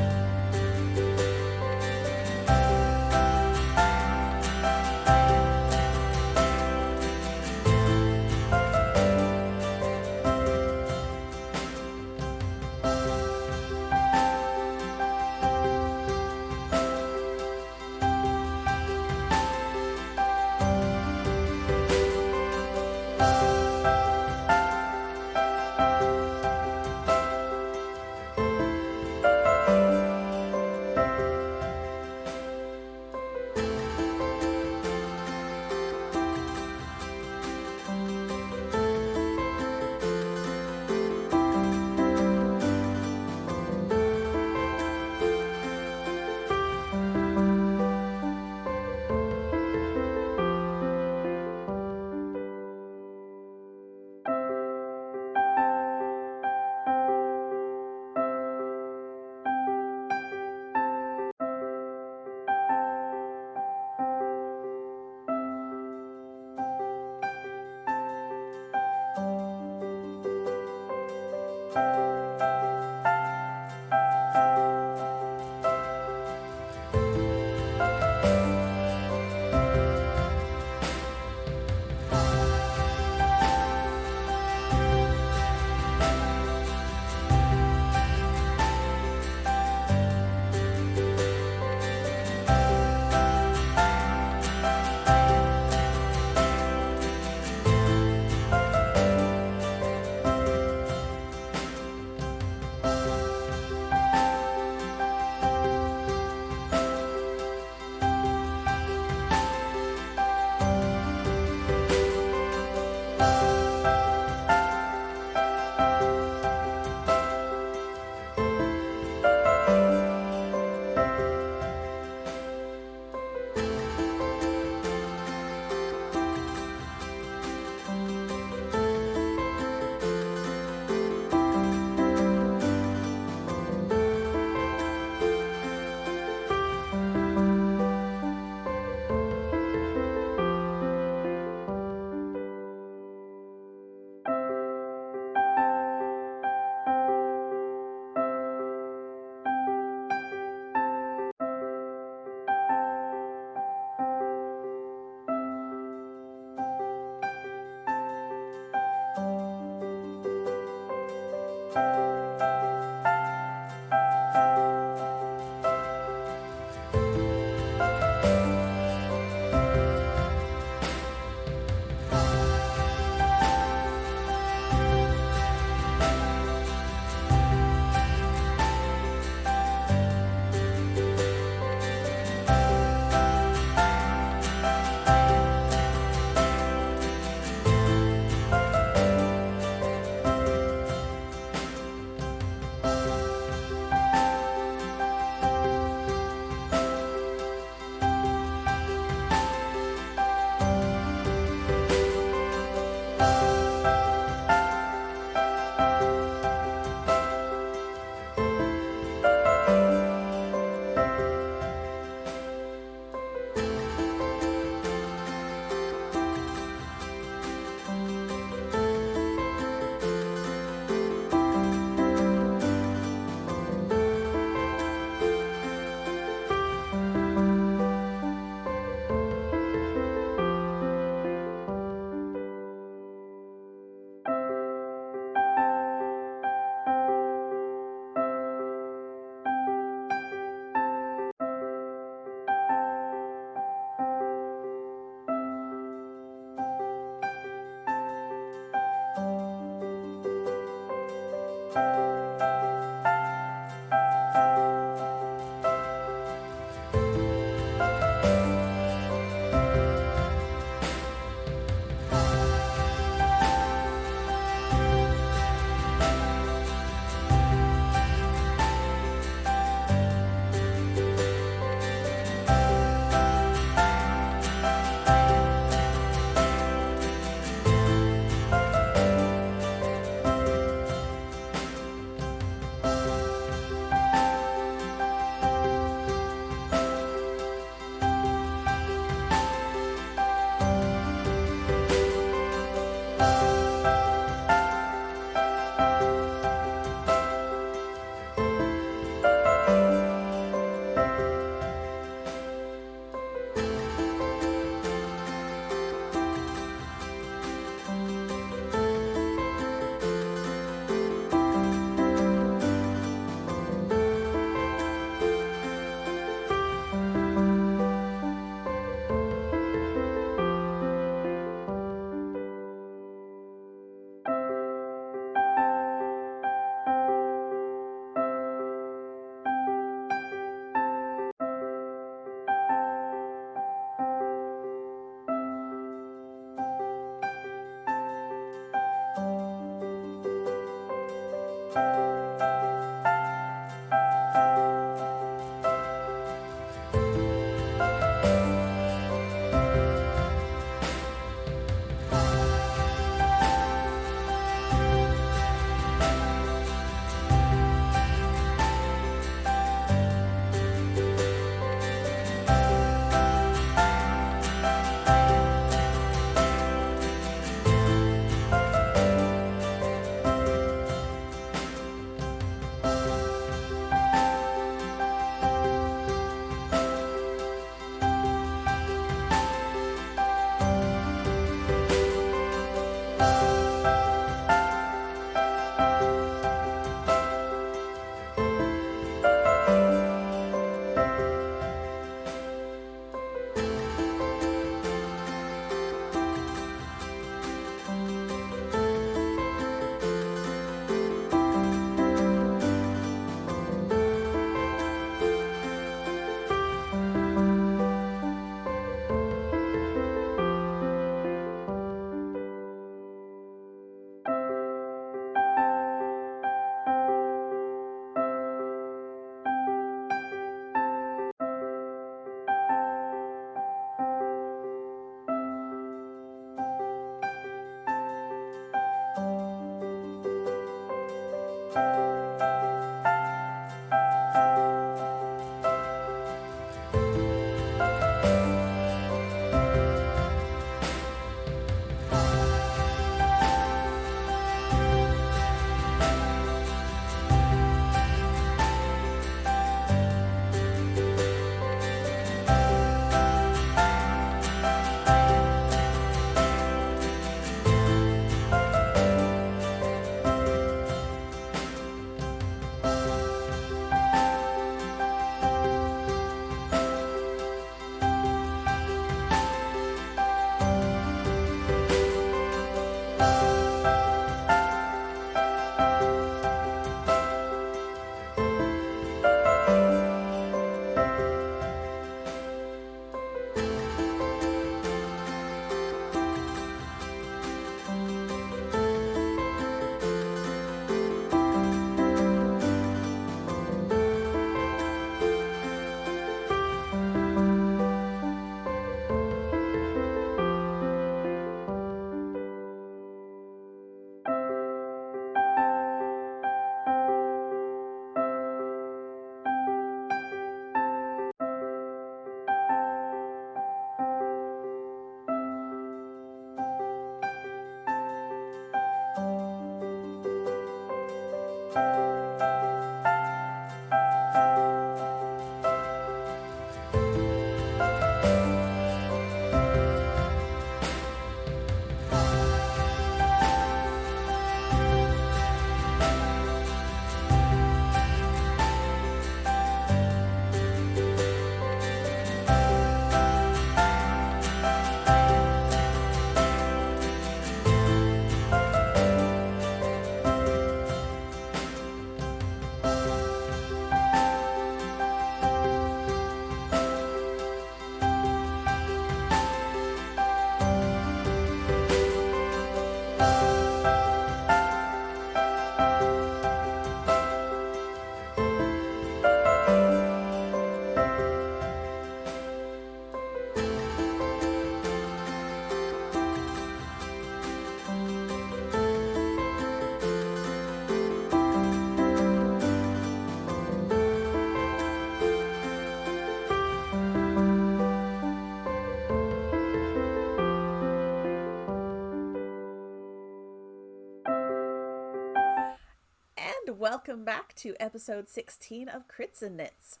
Welcome back to episode 16 of Crits and Knits.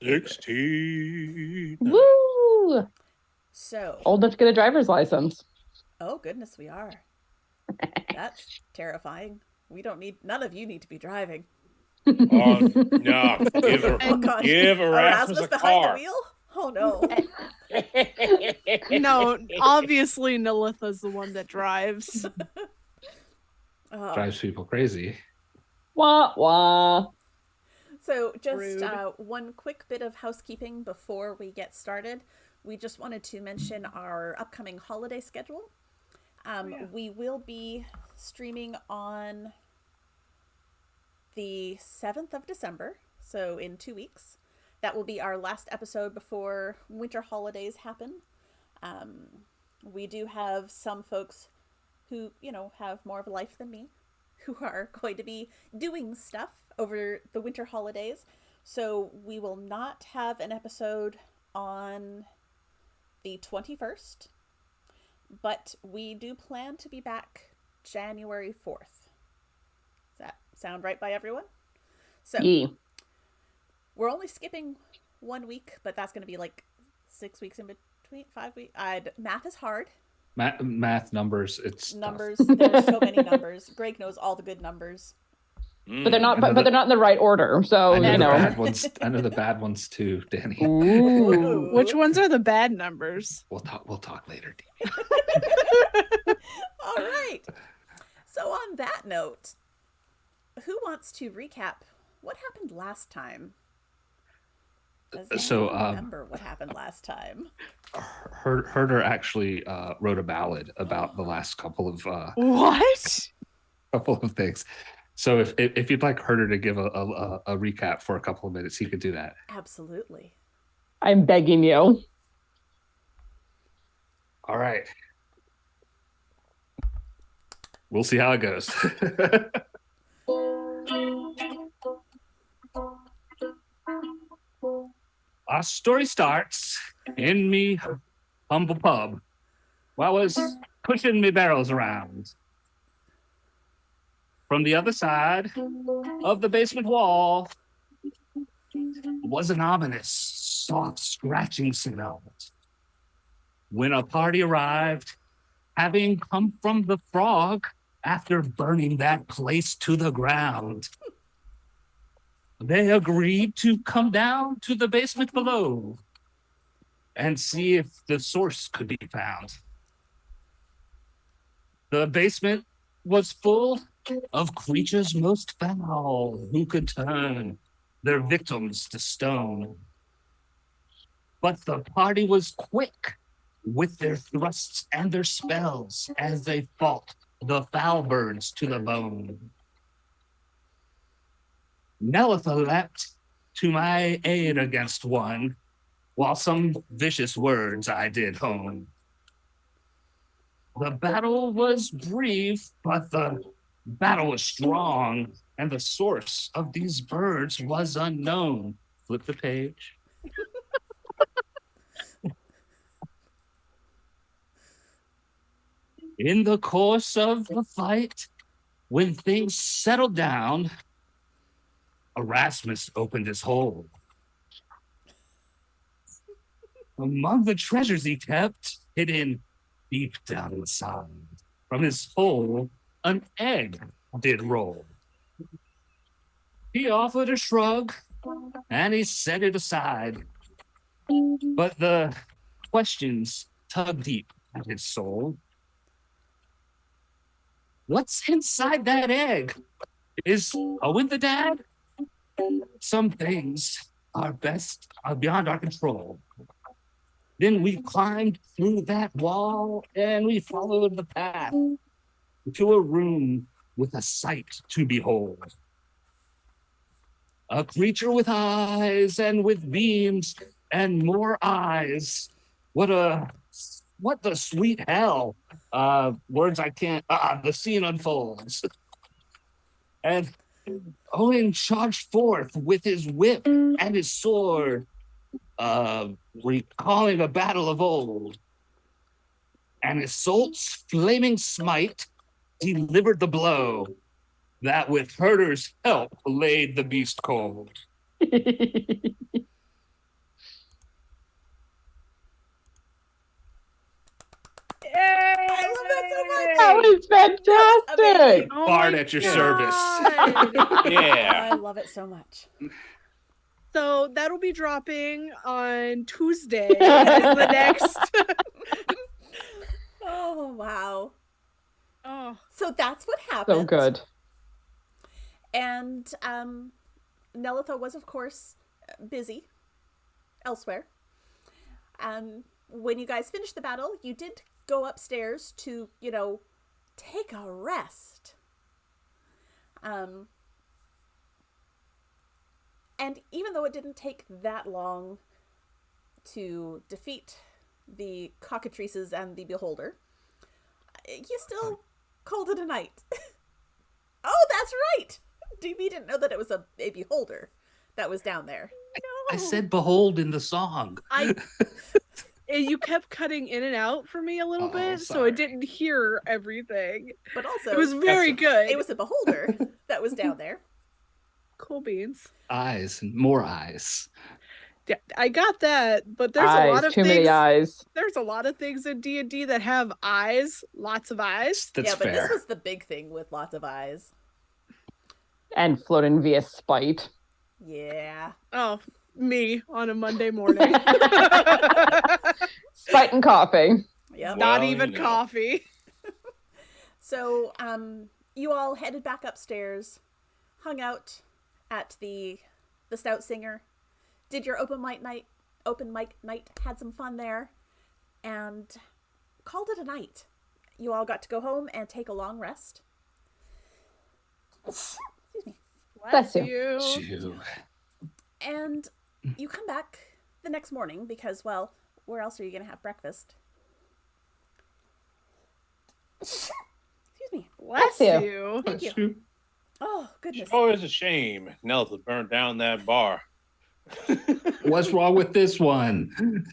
16. Woo! So, Old enough to get a driver's license. oh goodness, we are. That's terrifying. None of you need to be driving. Oh, no. Oh gosh. Give Erasmus a behind the car. wheel? Oh no. No, obviously Nalitha's the one that drives. Drives people crazy. Wah wah. So just Rude. One quick bit of housekeeping before we get started. We just wanted to mention our upcoming holiday schedule. We will be streaming on the 7th of December, so in 2 weeks. That will be our last episode before winter holidays happen. We do have some folks who, have more of a life than me, who are going to be doing stuff over the winter holidays. So we will not have an episode on the 21st, but we do plan to be back January 4th. Does that sound right by everyone? So Yeah. we're only skipping 1 week, but that's going to be like 6 weeks in between, 5 weeks. Math is hard. Math numbers. It's Numbers. tough. There's so many numbers. Greg knows all the good numbers. But they're not. I know But they're not in the right order. So I know you the know. bad ones. I know the bad ones too, Danny. Ooh. Which ones are the bad numbers? We'll talk later. All right. So on that note, who wants to recap what happened last time? Does So, anyone remember what happened last time? Herder actually wrote a ballad about the last couple of What? things. So if you'd like Herder to give a recap for a couple of minutes, he could do that. Absolutely. I'm begging you. All right. We'll see how it goes. Our story starts in me humble pub while I was pushing me barrels around. From the other side of the basement wall was an ominous, soft scratching sound. When a party arrived, having come from the frog after burning that place to the ground, they agreed to come down to the basement below and see if the source could be found. The basement was full of creatures most foul who could turn their victims to stone. But the party was quick with their thrusts and their spells as they fought the foul birds to the bone. Nelitha leapt to my aid against one, while some vicious words I did hone. The battle was brief, but the battle was strong, and the source of these birds was unknown. Flip the page. In the course of the fight, when things settled down, Erasmus opened his hole. Among the treasures he kept hidden deep down inside, from his hole, an egg did roll. He offered a shrug, and he set it aside. But the questions tugged deep at his soul. What's inside that egg? Is Owen the dad? Some things are beyond our control. Then we climbed through that wall and we followed the path to a room with a sight to behold. A creature with eyes and with beams and more eyes. What the sweet hell? Words I can't. The scene unfolds. And Owen charged forth with his whip and his sword, recalling a battle of old. And Isolt's flaming smite delivered the blow. that with Herder's help laid the beast cold. I love that so much. That was fantastic. amazing. Oh Bard my at your God. service. Yeah. I love it so much. So that'll be dropping on Tuesday as the next. Oh, wow. Oh, So that's what happened. So good. And Nelitha was, of course, busy elsewhere. When you guys finished the battle, you did go upstairs to, take a rest. And even though it didn't take that long to defeat the cockatrices and the beholder, you still called it a night. Oh, that's right! DB didn't know that it was a beholder that was down there. I said behold in the song. You kept cutting in and out for me a little bit, so I sorry. didn't hear everything. But also, It was very good. it was a beholder that was down there. Cool beans. Eyes and more eyes. Yeah, I got that, but there's Eyes, a lot of too things. many eyes. There's a lot of things in D&D that have eyes, lots of eyes. That's Yeah, but fair. this was the big thing with lots of eyes. And floating via spite. Yeah. Oh, me on a Monday morning. Spite and coffee. Yep. Not Well, even coffee. So, you all headed back upstairs, hung out at the Stout Singer, did your open mic night, had some fun there, and called it a night. You all got to go home and take a long rest. Excuse me. Bless you. Chew. And you come back the next morning because, well, where else are you going to have breakfast? Excuse me. Bless Bless you. Thank you. Oh, goodness. Oh, it's a shame Nelta burned down that bar. What's wrong with this one?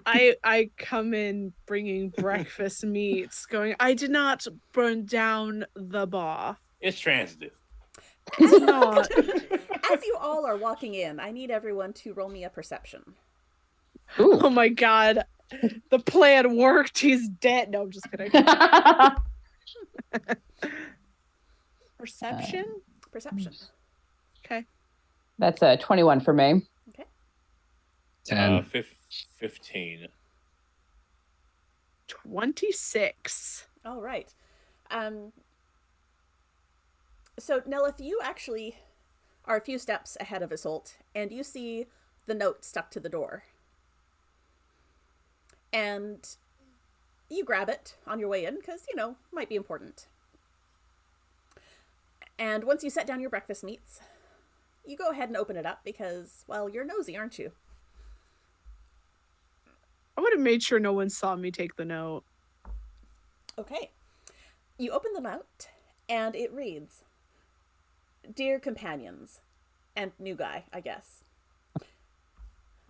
I come in bringing breakfast meats, going, I did not burn down the bar. It's transitive. It's not. As you all are walking in, I need everyone to roll me a perception. Ooh. Oh my God. The plan worked. He's dead. No, I'm just kidding. Perception? Perception. Okay. That's a 21 for me. Okay. 10. 15. 26. All right. So, Nelith, you actually are a few steps ahead of Isolt, and you see the note stuck to the door. And you grab it on your way in, because, might be important. And once you set down your breakfast meats, you go ahead and open it up because, well, you're nosy, aren't you? I would have made sure no one saw me take the note. Okay. You open the note, and it reads, Dear companions, and new guy, I guess.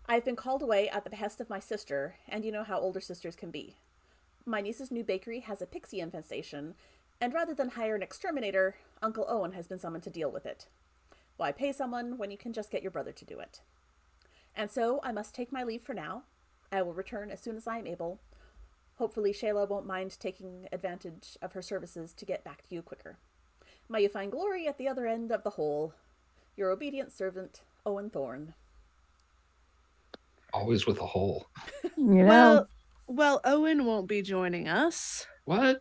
I've been called away at the behest of my sister, and you know how older sisters can be. My niece's new bakery has a pixie infestation, and rather than hire an exterminator, Uncle Owen has been summoned to deal with it. Why pay someone when you can just get your brother to do it? And so I must take my leave for now. I will return as soon as I am able. Hopefully Shayla won't mind taking advantage of her services to get back to you quicker. May you find glory at the other end of the hole. Your obedient servant, Owen Thorne. Always with a hole. You know. Well, Owen won't be joining us. What?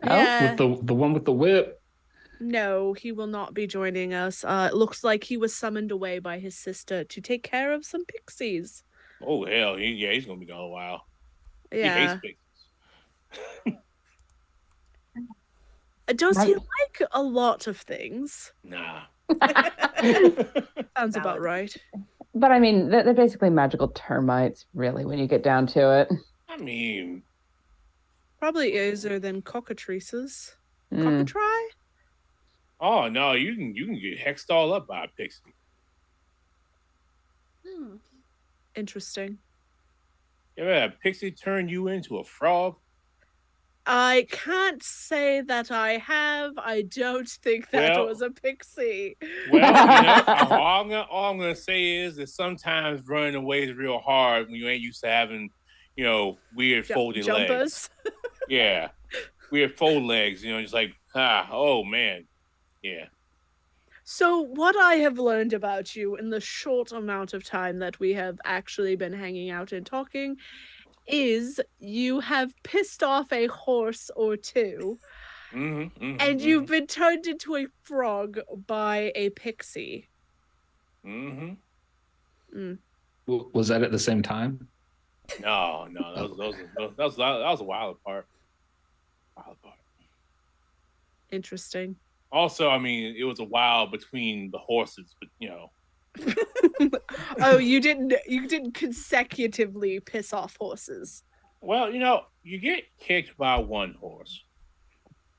Oh. Yeah. With the one with the whip? No, he will not be joining us. It looks like he was summoned away by his sister to take care of some pixies. Oh, hell. He's going to be gone a while. He Yeah. hates pixies. Does he Right. like a lot of things? Nah. Sounds about Valid. right. But I mean, they're basically magical termites, really, when you get down to it. I mean, Probably easier than cockatrices. Mm. Cockatry? oh, no, you can get hexed all up by a pixie. Interesting. You ever had a pixie turn you into a frog? I can't say that I have. I don't think that Well- was a pixie. Well, you know, all I'm gonna say is that sometimes running away is real hard when you ain't used to having, weird folded legs. Jumpers. Yeah, weird fold legs. Just like oh man, yeah. So, what I have learned about you in the short amount of time that we have actually been hanging out and talking is you have pissed off a horse or two, and you've been turned into a frog by a pixie. Was that at the same time? No, that was a while apart. Interesting. Also, I mean, it was a while between the horses, but Oh, you didn't consecutively piss off horses. Well, you get kicked by one horse.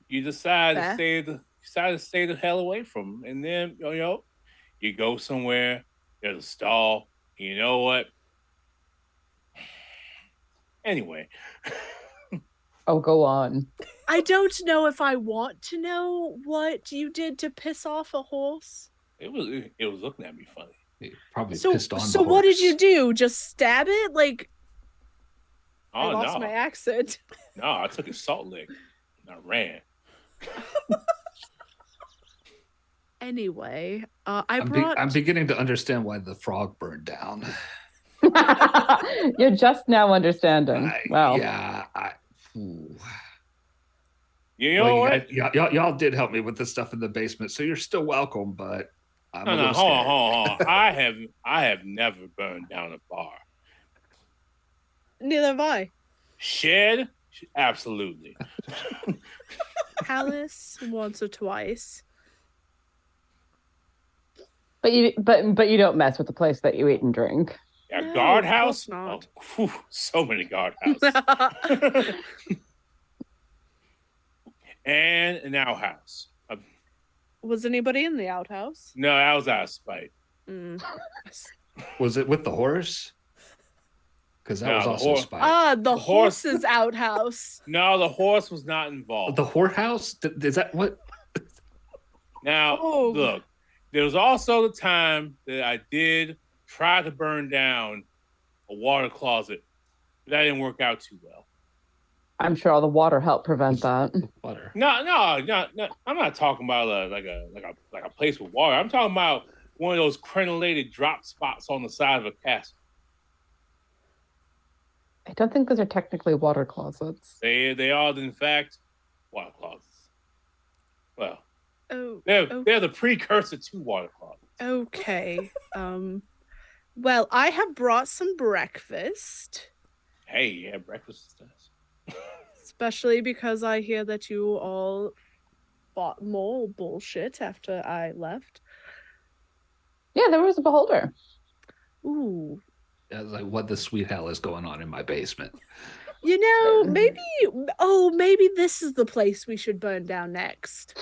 You decide to stay the hell away from them, and then you go somewhere. There's a stall. And you know what? Anyway. Oh, go on. I don't know if I want to know what you did to piss off a horse. It was looking at me funny. It probably So, pissed on so the horse. what did you do? Just stab it? Like, I lost no. my accent. No, I took a salt lick and I ran. Anyway, I'm beginning to understand why the frog burned down. You're just now understanding. Wow. Yeah. You know what? Y'all did help me with the stuff in the basement, so you're still welcome. But I'm a little hold scared. on. I have never burned down a bar. Neither have I. Shed? Absolutely. Palace once or twice. But you don't mess with the place that you eat and drink. Yeah, No, guardhouse? of course not. Oh, whew, so many guardhouses. And an outhouse. Was anybody in the outhouse? No, that was out of spite. Was it with the horse? Because that No, was the also spite. The horse- horse's outhouse. No, the horse was not involved. The whorehouse? Is that what? Now, Oh. look, there was also the time that I did try to burn down a water closet, but that didn't work out too well. I'm sure all the water helped prevent that. Water. No. I'm not talking about like a place with water. I'm talking about one of those crenellated drop spots on the side of a castle. I don't think those are technically water closets. They are in fact water closets. Well, Oh, they're the precursor to water closets. okay. Well, I have brought some breakfast. Hey, yeah, breakfast is nice. Especially because I hear that you all bought more bullshit after I left. Yeah, there was a beholder. Ooh. I was like, what the sweet hell is going on in my basement? You know, maybe this is the place we should burn down next.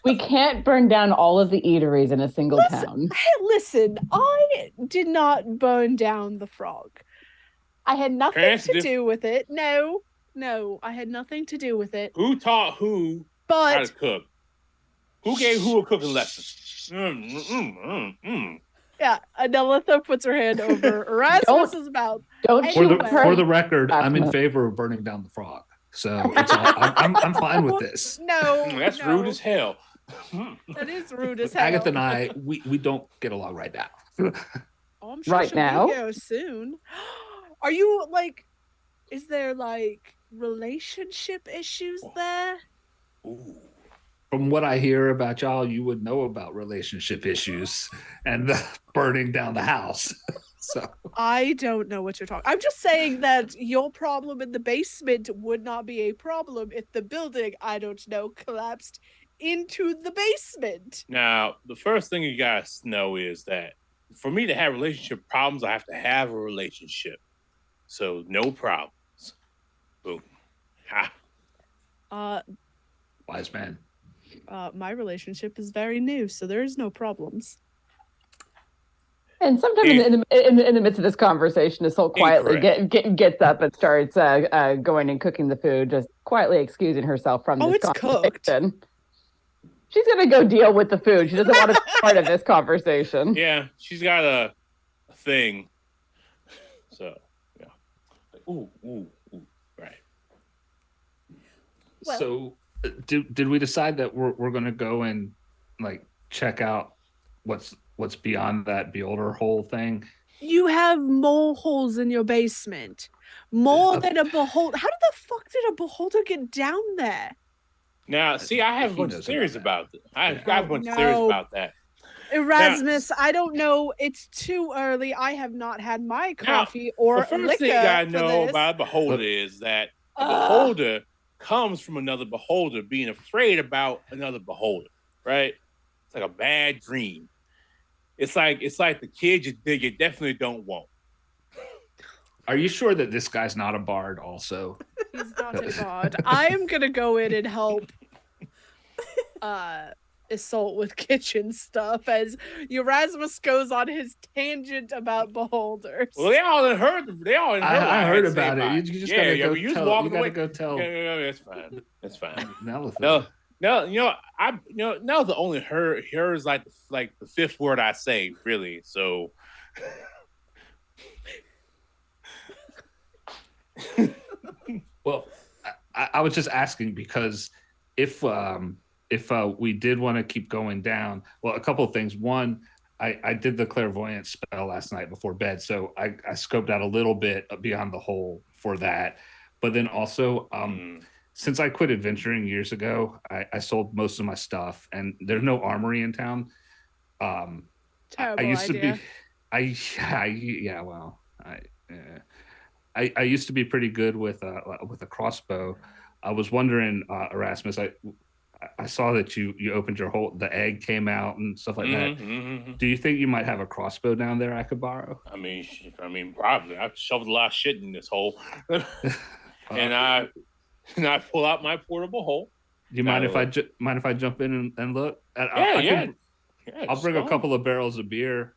We can't burn down all of the eateries in a single town. Listen, I did not burn down the frog. I had nothing Transitive. to do with it. No, I had nothing to do with it. Who taught who how to cook? Who gave who a cooking lesson? Yeah, Anelitha puts her hand over Erasmus's mouth. Don't Anyway. shoot her. For the record, I'm in Erasmus. favor of burning down the frog. So it's all, I'm fine with this. No, That's no. rude as hell. That is rude as hell. Agatha and I, we don't get along right now. Oh, I'm sure Right she'll now? be here soon. Are you like? Is there like relationship issues there? Ooh. From what I hear about y'all, you would know about relationship issues and the burning down the house. So I don't know what you're talking. I'm just saying that your problem in the basement would not be a problem if the building, I don't know, collapsed into the basement. Now, the first thing you guys know is that for me to have relationship problems, I have to have a relationship. So no problems. Boom. Ha. wise man. My relationship is very new, so there is no problems. And sometime in the midst of this conversation, the soul quietly gets up and starts going and cooking the food, just quietly excusing herself from this conversation. Cooked. She's gonna go deal with the food. She doesn't want to be part of this conversation. Yeah, she's got a thing. So yeah. Ooh, right. Well, so did we decide that we're gonna go and like check out what's beyond that beholder hole thing? You have mole holes in your basement. More than a beholder. How the fuck did a beholder get down there? Now, see, I have a bunch of theories about it. I have a bunch of theories about that. Erasmus, now, I don't know. It's too early. I have not had my coffee or the first thing I know about a beholder is that a beholder comes from another beholder being afraid about another beholder, right? It's like a bad dream. It's like the kid you definitely don't want. Are you sure that this guy's not a bard also? He's not a bard. I am gonna go in and help Assault with kitchen stuff as Erasmus goes on his tangent about beholders. Well, they all heard. I heard about it. You just gotta go tell. You gotta go tell. Yeah, that's fine. That's fine. No, now the only her is like the fifth word I say, really. So. Well, I was just asking because if we did want to keep going down, well, a couple of things. One, I did the clairvoyance spell last night before bed, so I scoped out a little bit beyond the hole for that. But then also, since I quit adventuring years ago, I sold most of my stuff, and there's no armory in town. Terrible I used idea. to be. I used to be pretty good with a crossbow. I was wondering, Erasmus, I saw that you opened your hole, the egg came out and stuff like that. Mm-hmm. Do you think you might have a crossbow down there I could borrow? I mean, probably. I've shoveled a lot of shit in this hole, and I pull out my portable hole. Do you mind if I jump in and look? Yeah. I'll bring a couple of barrels of beer.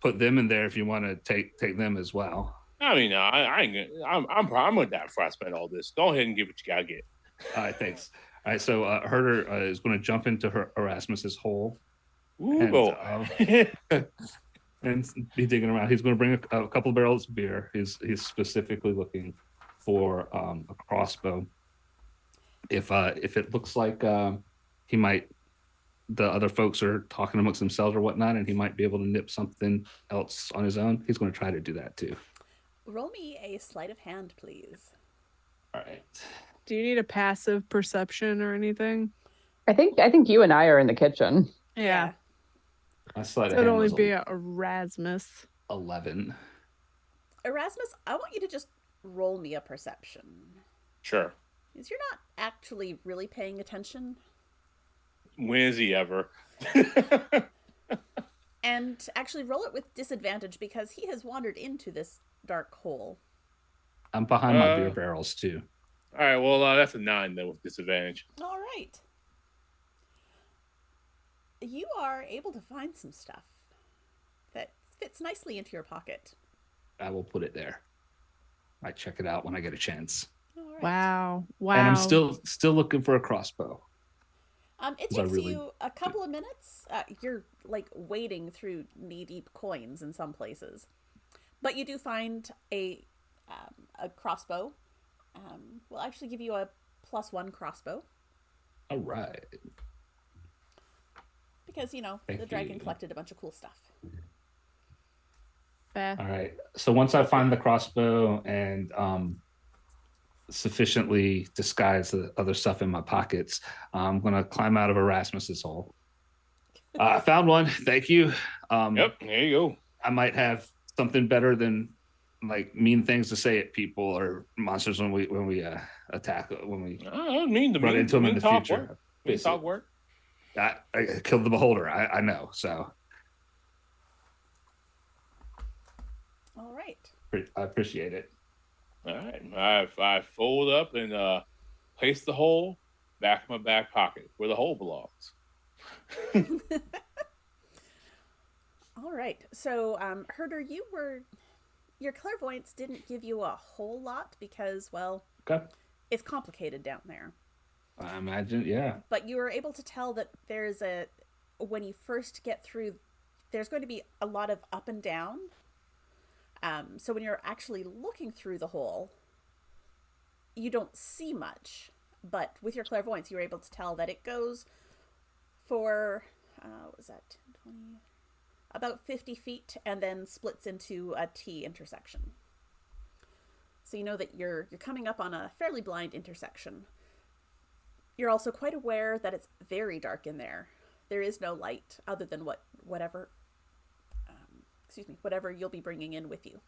Put them in there if you want to take them as well. I mean, I'm gonna die before I spend all this. Go ahead and get what you gotta get. All right, thanks. All right, so Herder is going to jump into Erasmus's hole. Ooh, and be digging around. He's going to bring a couple of barrels of beer. He's specifically looking for a crossbow. If it looks like he might, the other folks are talking amongst themselves or whatnot, and he might be able to nip something else on his own, he's going to try to do that too. Roll me a sleight of hand, please. All right. Do you need a passive perception or anything? I think you and I are in the kitchen. Yeah. My sleight of hand would only be Erasmus. 11. Erasmus, I want you to just roll me a perception. Sure. Because you're not actually really paying attention. When is he ever? And actually roll it with disadvantage because he has wandered into this dark hole. I'm behind my beer barrels too. All right, well, that's a 9 then with disadvantage. All right. You are able to find some stuff that fits nicely into your pocket. I will put it there. I check it out when I get a chance. All right. Wow. And I'm still looking for a crossbow. It takes you a couple of minutes. You're like wading through knee-deep coins in some places, but you do find a crossbow. We'll actually give you a +1 crossbow. All right. Because the dragon collected a bunch of cool stuff. All right. So once I find the crossbow and sufficiently disguise the other stuff in my pockets, I'm gonna climb out of Erasmus's hole. I found one. Thank you. Yep, there you go. I might have something better than like mean things to say at people or monsters when we attack run into them in the future. Talk work. I killed the beholder. I know. So. All right. I appreciate it. All right, I fold up and place the hole back in my back pocket where the hole belongs. All right. So, Herder, your clairvoyance didn't give you a whole lot because, well, Okay. it's complicated down there. I imagine, yeah. But you were able to tell that when you first get through, there's going to be a lot of up and down. So when you're actually looking through the hole, you don't see much. But with your clairvoyance, you were able to tell that it goes for, what was that, 10, 20, about 50 feet, and then splits into a T intersection. So you know that you're coming up on a fairly blind intersection. You're also quite aware that it's very dark in there. There is no light other than whatever you'll be bringing in with you.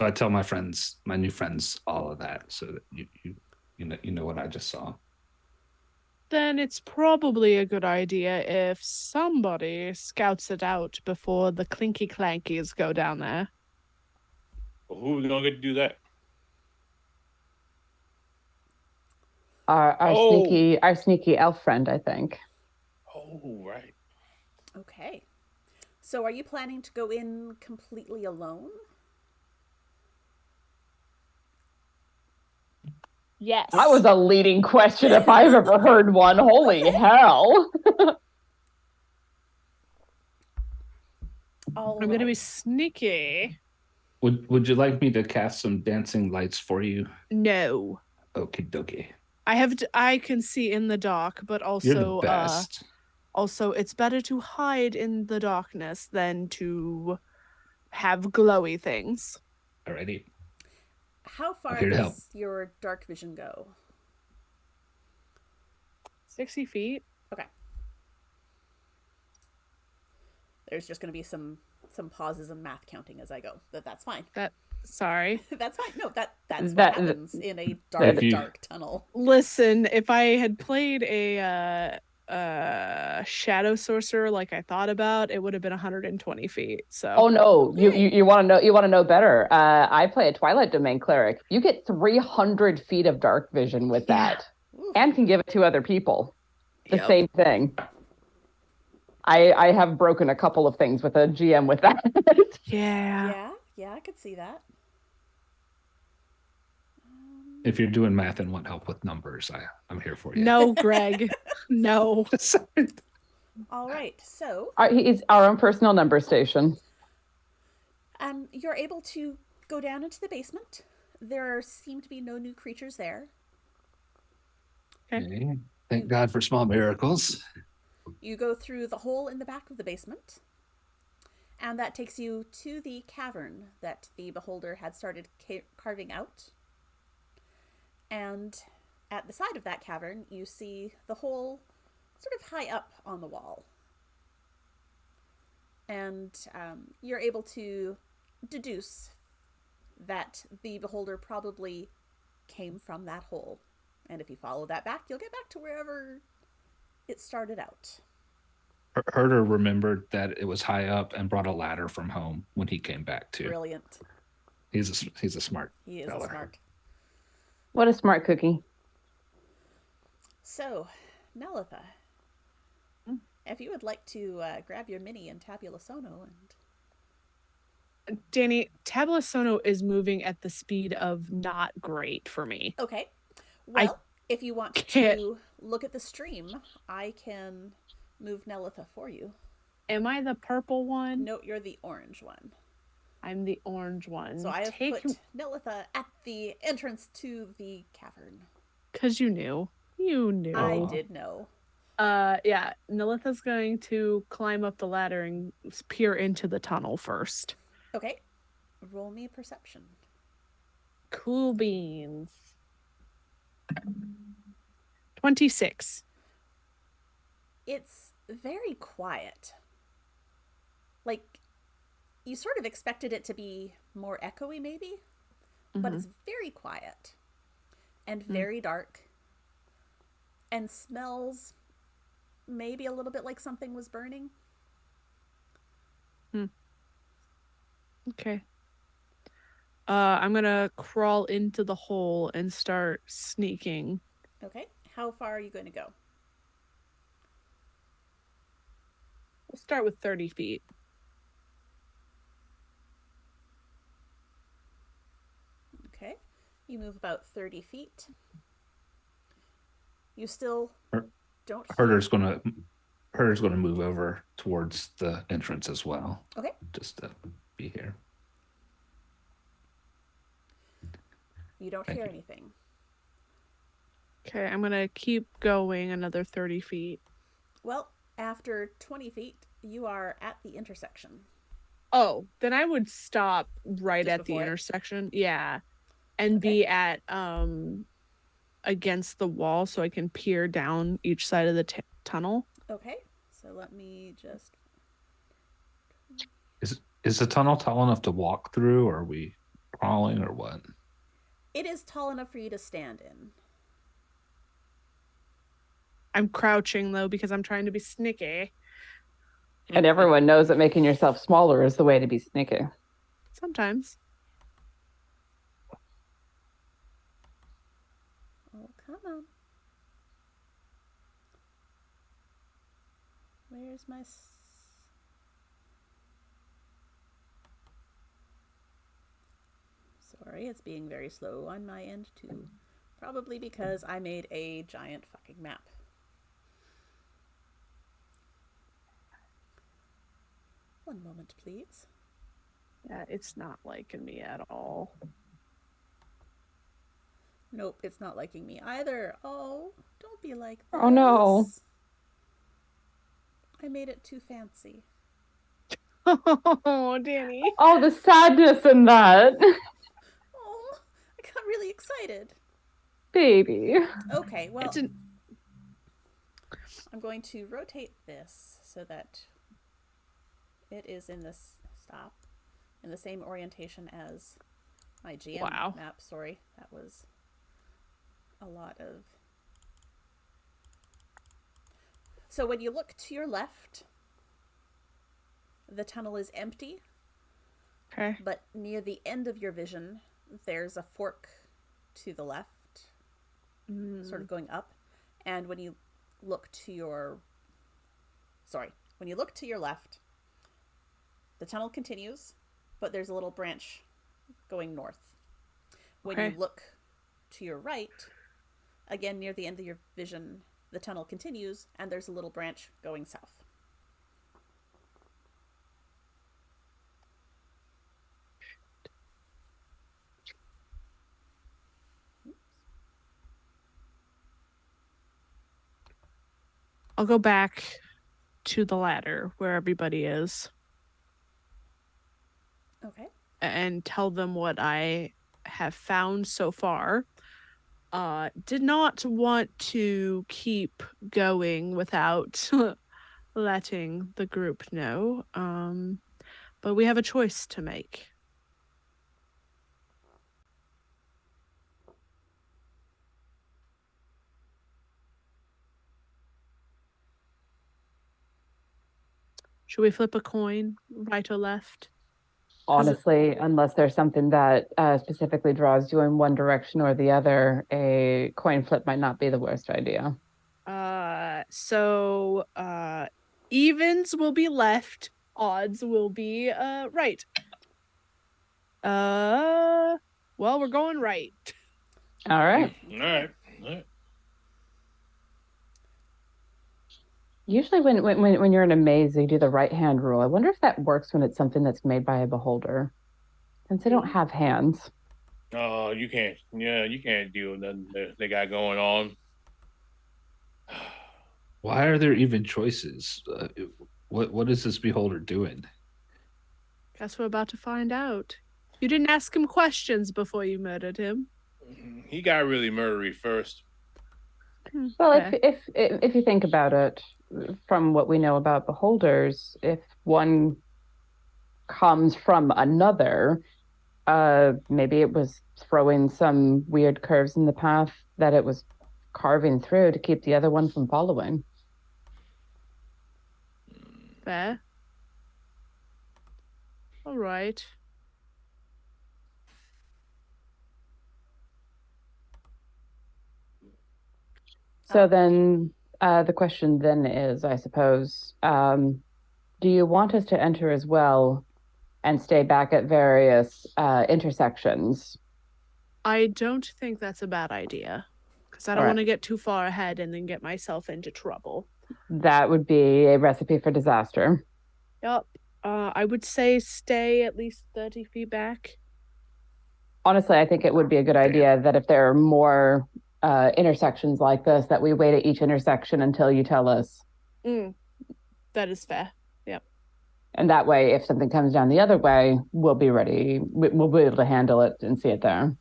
So I tell my friends, my new friends, all of that, so that you know what I just saw. Then it's probably a good idea if somebody scouts it out before the clinky clankies go down there. Well, who are we gonna get to do that? Our Oh. sneaky elf friend, I think. Oh, right. Okay. So are you planning to go in completely alone? Yes. That was a leading question if I've ever heard one. Holy hell. I'm going to be sneaky. Would you like me to cast some dancing lights for you? No. Okie dokie. I can see in the dark, but You're the also best. also it's better to hide in the darkness than to have glowy things. Alrighty. How I'm far here to help. does your dark vision go? 60 feet. Okay. There's just going to be some pauses and math counting as I go. That's fine. Sorry. That's fine. No, that's what happens in a dark tunnel. Listen, if I had played a shadow sorcerer like I thought about, it would have been 120 feet. So. Oh no, Okay. you want to know better. I play a Twilight Domain cleric. You get 300 feet of dark vision with that, and can give it to other people. The same thing. I have broken a couple of things with a GM with that. Yeah, I could see that. If you're doing math and want help with numbers, I'm here for you. No, Greg. No. All right, so He's our own personal number station. You're able to go down into the basement. There seem to be no new creatures there. Okay. Thank God for small miracles. You go through the hole in the back of the basement, and that takes you to the cavern that the beholder had started carving out. And at the side of that cavern, you see the hole sort of high up on the wall. And you're able to deduce that the beholder probably came from that hole. And if you follow that back, you'll get back to wherever it started out. Herder remembered that it was high up and brought a ladder from home when he came back too. Brilliant. He's a smart. He is fella. smart. What a smart cookie. So, Nelitha, if you would like to grab your mini and Tabula Sono and... Danny, Tabula Sono is moving at the speed of not great for me. Okay. Well, if you want to look at the stream, I can move Nelitha for you. Am I the purple one? No, you're the orange one. I'm the orange one. So I have put Nelitha at the entrance to the cavern. Because you knew. You knew. I did know. Yeah. Nelitha's going to climb up the ladder and peer into the tunnel first. Okay. Roll me a perception. Cool beans. 26. It's very quiet. Like, you sort of expected it to be more echoey, maybe, but it's very quiet and very dark and smells maybe a little bit like something was burning. Okay. I'm gonna crawl into the hole and start sneaking. Okay. How far are you going to go? We'll start with 30 feet. Okay. You move about 30 feet. You still don't hear... Herder's gonna move over towards the entrance as well. Okay. Just to be here. You don't hear anything. Okay, I'm gonna keep going another 30 feet. Well, after 20 feet, you are at the intersection. Oh, then I would stop right Just at the before it? intersection. Yeah. And Okay. be at against the wall so I can peer down each side of the tunnel. Okay. So let me just... Is the tunnel tall enough to walk through, or are we crawling, or what? It is tall enough for you to stand in. I'm crouching though because I'm trying to be sneaky. And everyone knows that making yourself smaller is the way to be sneaky. Sometimes. Oh, come on. Where's my... Sorry, it's being very slow on my end too. Probably because I made a giant fucking map. One moment, please. Yeah, it's not liking me at all. Nope, it's not liking me either. Oh, don't be like this. Oh, no. I made it too fancy. Oh, Danny. Oh, the sadness in that. Oh, I got really excited. Baby. Okay, well, I'm going to rotate this so that it is in this in the same orientation as my GM map. Sorry, that was a lot of... So when you look to your left, the tunnel is empty. Okay. But near the end of your vision, there's a fork to the left, sort of going up. And when you look to your... when you look to your left, the tunnel continues, but there's a little branch going north. When you look to your right, again near the end of your vision, the tunnel continues, and there's a little branch going south. I'll go back to the ladder where everybody is. Okay. And tell them what I have found so far. Did not want to keep going without letting the group know. But we have a choice to make. Should we flip a coin, right or left? Honestly, unless there's something that specifically draws you in one direction or the other, a coin flip might not be the worst idea. So evens will be left, odds will be right. Well, we're going right. All right. All right. All right. Usually when you're in a maze, they do the right hand rule. I wonder if that works when it's something that's made by a beholder, since they don't have hands. Oh, you can't. Yeah, you can't deal with nothing they got going on. Why are there even choices? What is this beholder doing? Guess we're about to find out. You didn't ask him questions before you murdered him. He got really murdery first. Well, if you think about it, from what we know about beholders, if one comes from another, maybe it was throwing some weird curves in the path that it was carving through to keep the other one from following. Fair. All right. So then the question then is, I suppose, do you want us to enter as well and stay back at various intersections? I don't think that's a bad idea. Because I don't All want to right. get too far ahead and then get myself into trouble. That would be a recipe for disaster. Yup. I would say stay at least 30 feet back. Honestly, I think it would be a good idea that if there are more intersections like this, that we wait at each intersection until you tell us. That is fair. Yep. And that way, if something comes down the other way, we'll be ready. We'll be able to handle it and see it there.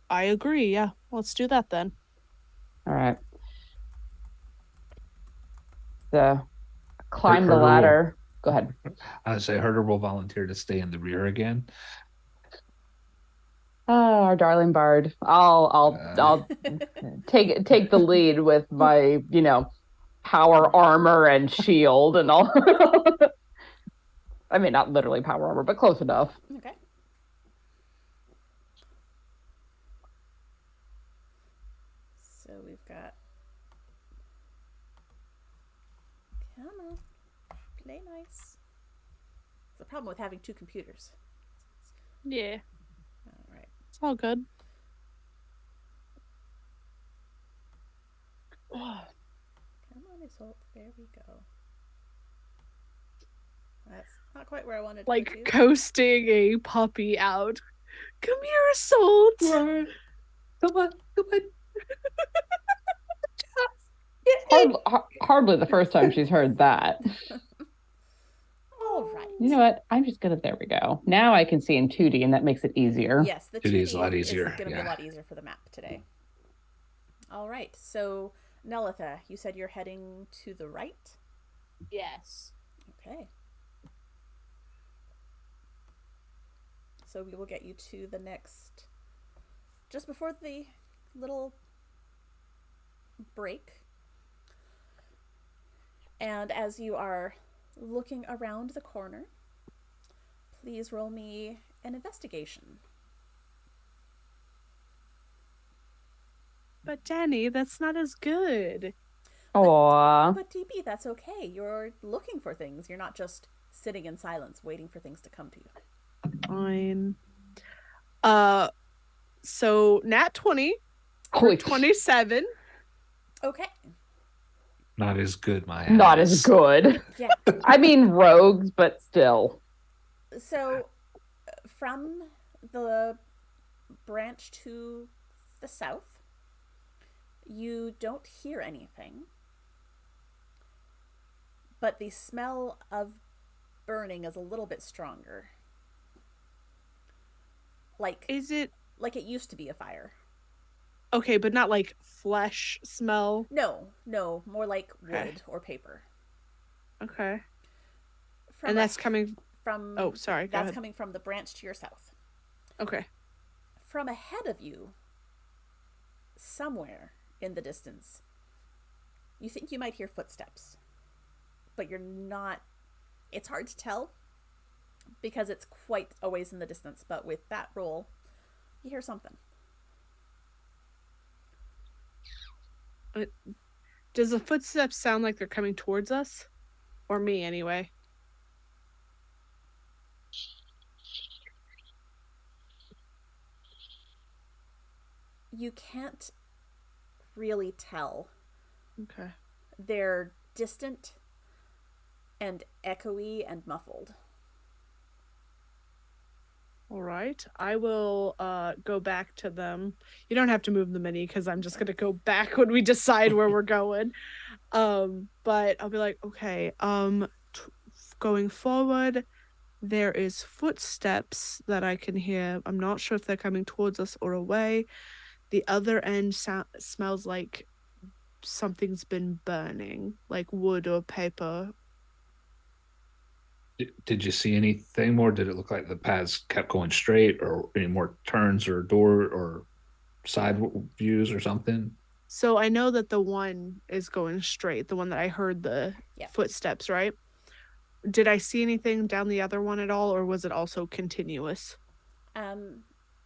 I agree. Yeah. Let's do that then. All right. Climb the Herder ladder. Go ahead. I say Herder will volunteer to stay in the rear again. Oh, our darling bard. I'll take the lead with my, power armor and shield and all. I mean, not literally power armor, but close enough. Okay. So we've got. Come on. Play nice. It's the problem with having two computers. Yeah. All right. It's all good. Come on, Isolde. There we go. That's not quite where I wanted to Like put you. coasting a puppy out. Come here, Salt. Come on. Hardly the first time she's heard that. All right. You know what? I'm just gonna. There we go. Now I can see in 2D, and that makes it easier. Yes, the 2D 2D is a lot easier, going to be yeah. a lot easier for the map today. All right. So, Nelitha, you said you're heading to the right? Yes. Okay. So we will get you to the next, just before the little break. And as you are looking around the corner, please roll me an investigation. But Danny, that's not as good. Aww. But DB, that's okay. You're looking for things. You're not just sitting in silence waiting for things to come to you. Fine. So nat 20 for Holy 27. Okay. Not as good, my Not ass. as good. Yeah. I mean, rogues, but still. So, from the branch to the south, you don't hear anything, but the smell of burning is a little bit stronger. Is it like it used to be a fire? okay, but not like flesh smell? No, more like Okay. wood or paper. Okay. From And that's coming from. Oh, sorry. Go That's ahead. coming from the branch to your south. Okay. From ahead of you, somewhere in the distance, you think you might hear footsteps, but you're not. It's hard to tell because it's quite a ways in the distance, but with that roll, you hear something. Does the footsteps sound like they're coming towards us? Or me, anyway? You can't really tell. Okay. They're distant and echoey and muffled. All right. I will go back to them. You don't have to move them any because I'm just going to go back when we decide where we're going. But I'll be like, okay, going forward, there is footsteps that I can hear. I'm not sure if they're coming towards us or away. The other end smells like something's been burning, like wood or paper. Did you see anything more? Did it look like the paths kept going straight, or any more turns or door or side views or something? So I know that the one is going straight, the one that I heard the footsteps, right? Did I see anything down the other one at all, or was it also continuous?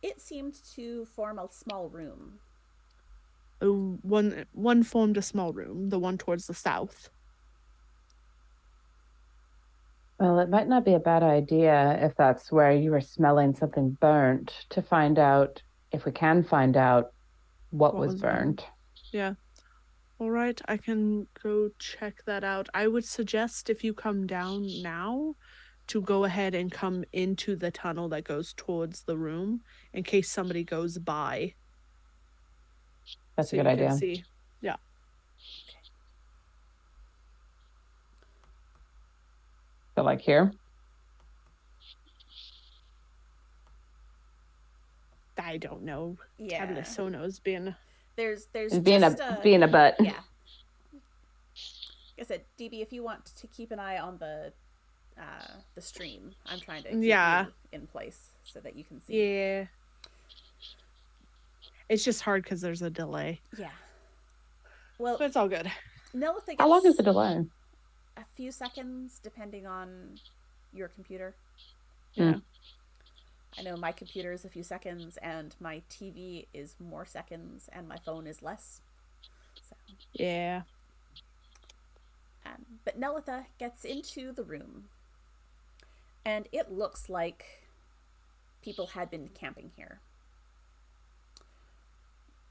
It seemed to form a small room. One formed a small room, the one towards the south. Well, it might not be a bad idea if that's where you were smelling something burnt to find out if we can find out what was burnt. Yeah. All right, I can go check that out. I would suggest if you come down now to go ahead and come into the tunnel that goes towards the room in case somebody goes by. That's So a good you can idea. see. Yeah. So like here? I don't know. Yeah. Tablasono's being There's It's being just it's being a butt. yeah. Like I said, DB, if you want to keep an eye on the stream, I'm trying to keep you in place so that you can see. Yeah. It's just hard because there's a delay. Yeah. Well, but it's all good. Nelitha gets How long is the delay? a few seconds, depending on your computer. Yeah. I know my computer is a few seconds, and my TV is more seconds, and my phone is less. So. Yeah. But Nelitha gets into the room, and it looks like people had been camping here.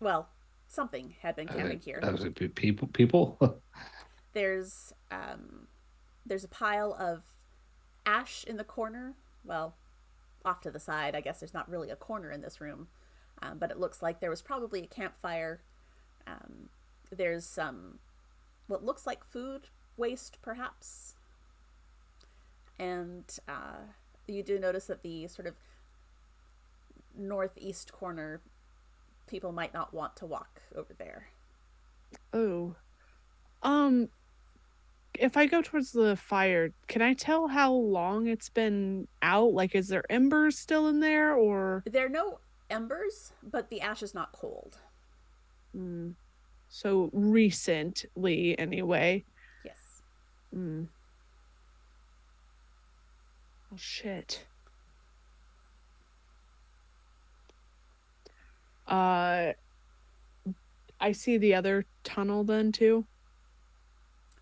Well, something had been camping here. People. There's a pile of ash in the corner. Well, off to the side. I guess there's not really a corner in this room, but it looks like there was probably a campfire. There's some what looks like food waste, perhaps. And you do notice that the sort of northeast corner, people might not want to walk over there. Oh. If I go towards the fire, can I tell how long it's been out? Like, is there embers still in there, or? There are no embers, but the ash is not cold. So recently, anyway. Yes. Oh, shit. I see the other tunnel then, too.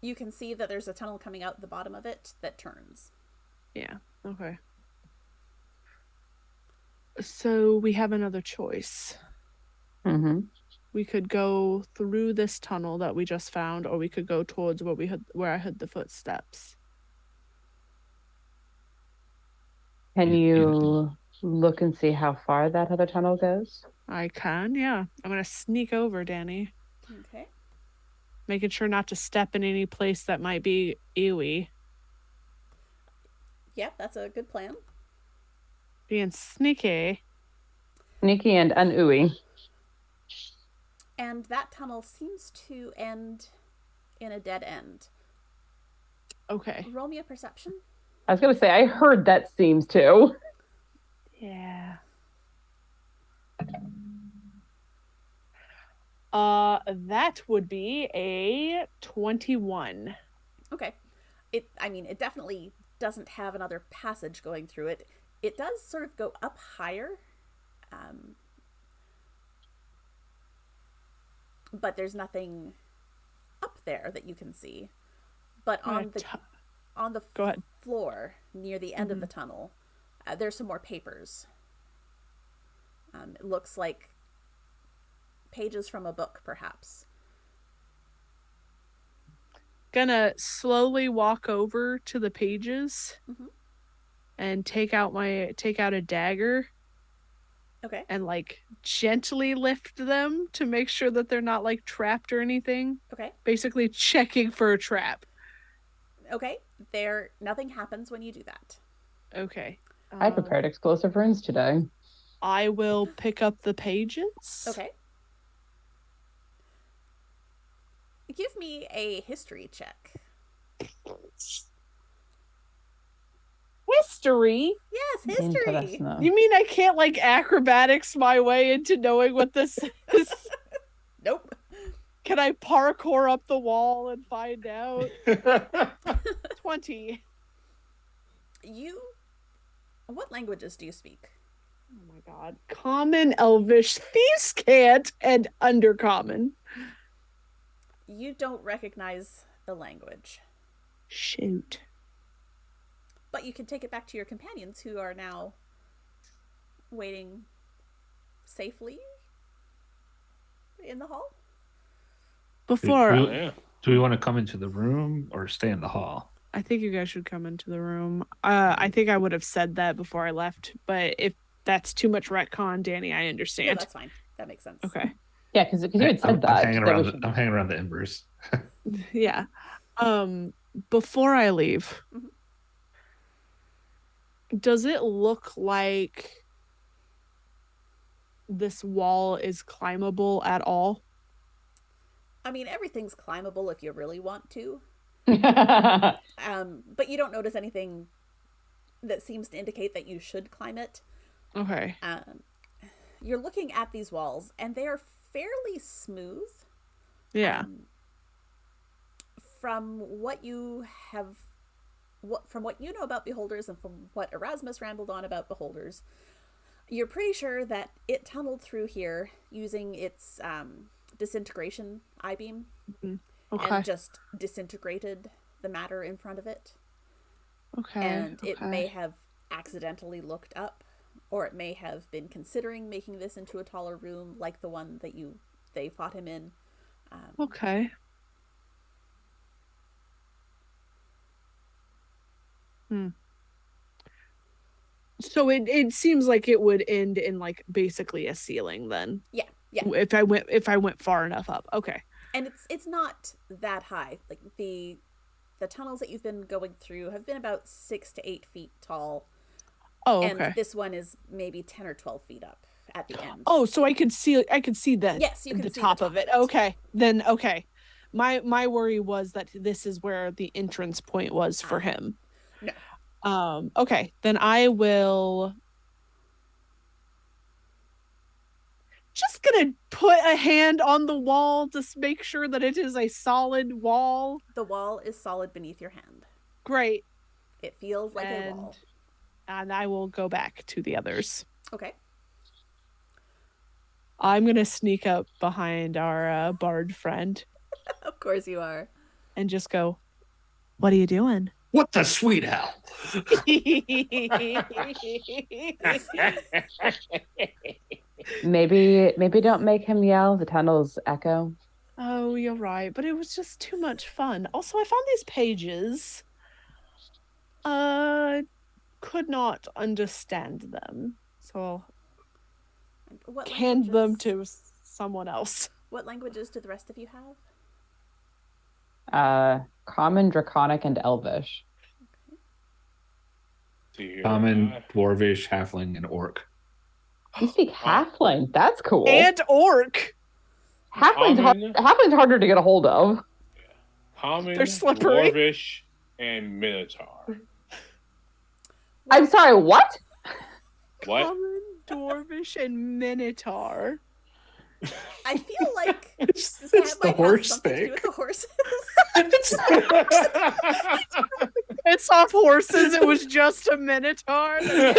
You can see that there's a tunnel coming out the bottom of it that turns. Yeah, okay. So we have another choice. Mm-hmm. We could go through this tunnel that we just found, or we could go towards where I heard the footsteps. Can you look and see how far that other tunnel goes? I can, yeah. I'm going to sneak over, Danny. Okay. Making sure not to step in any place that might be ewy. Yep, that's a good plan. Being sneaky. Sneaky and unooey. And that tunnel seems to end in a dead end. Okay. Roll me a perception. I was going to say, I heard that seems to. Yeah. That would be a 21. Okay. It definitely doesn't have another passage going through it. It does sort of go up higher. But there's nothing up there that you can see. But on the Go ahead. floor near the end of the tunnel, there's some more papers. It looks like pages from a book, perhaps. Gonna slowly walk over to the pages and take out a dagger. Okay. And like gently lift them to make sure that they're not like trapped or anything. Okay. Basically checking for a trap. Okay. Nothing happens when you do that. Okay. I prepared explosive runes today. I will pick up the pages. Okay. Give me a history check. History? Yes, history. You mean I can't like acrobatics my way into knowing what this is? Nope. Can I parkour up the wall and find out? 20. What languages do you speak? Oh my god. Common, Elvish, Thieves' Cant, and Undercommon. You don't recognize the language. Shoot. But you can take it back to your companions who are now waiting safely in the hall. Before, Do, Yeah. do we want to come into the room or stay in the hall? I think you guys should come into the room. I think I would have said that before I left, but if that's too much retcon, Danny, I No, understand. that's fine. That makes sense. Okay. Yeah, because you had said I'm that. hanging that around. we should- I'm hanging around the embers. Yeah. Before I leave, Mhm. does it look like this wall is climbable at all? I mean, everything's climbable if you really want to. yeah, But you don't notice anything that seems to indicate that you should climb it. Okay. You're looking at these walls, and they are fairly smooth. Yeah. From what you know about beholders, and from what Erasmus rambled on about beholders, you're pretty sure that it tunneled through here using its disintegration I-beam Okay. and just disintegrated the matter in front of it. Okay. And it may have accidentally looked up, or it may have been considering making this into a taller room like the one that they fought him in. Okay. So it seems like it would end in like basically a ceiling then. Yeah. If I went far enough up. Okay. And it's not that high. Like the tunnels that you've been going through have been about 6 to 8 feet tall. Oh, okay. And this one is maybe 10 or 12 feet up at the end. Oh, so I could see the Yes, you can the see top of it. Okay. Then okay. My worry was that this is where the entrance point was for him. No. Okay. Then I will just gonna put a hand on the wall to make sure that it is a solid wall. The wall is solid beneath your hand. Great. It feels like a wall. And I will go back to the others. Okay. I'm gonna sneak up behind our bard friend Of course you are. and just go, "What are you doing?" What the sweet hell? maybe don't make him yell. The tunnels echo. Oh, you're right, but it was just too much fun. Also, I found these pages. Could not understand them, so What hand them languages- to someone else. What languages do the rest of you have? Common, Draconic, and Elvish. Common, Dwarvish, Halfling, and Orc. You speak Halfling. That's cool. And orc. Halfling's harder to get a hold of. Common, They're slippery. Dwarvish, and Minotaur. I'm sorry, what? What? Common, dwarvish, and minotaur. I feel like It's that the might horse have something to do thing. with the horses. It's off horses. It was just a minotaur. No.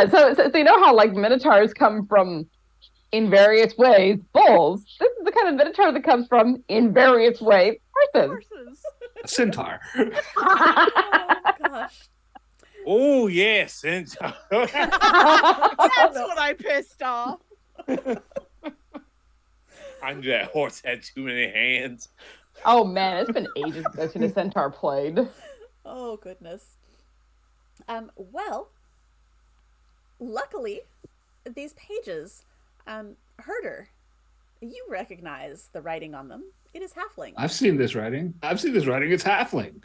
So you know how like minotaurs come from in various ways bulls. This is the kind of minotaur that comes from in various ways horses. Horses. Centaur. Oh gosh. Oh yes, and That's what I pissed off. I knew that horse had too many hands. Oh man, it's been ages since I've seen a centaur played. Oh goodness. Well, luckily, these pages, Herder, you recognize the writing on them. It is halfling. I've seen this writing. It's Halfling.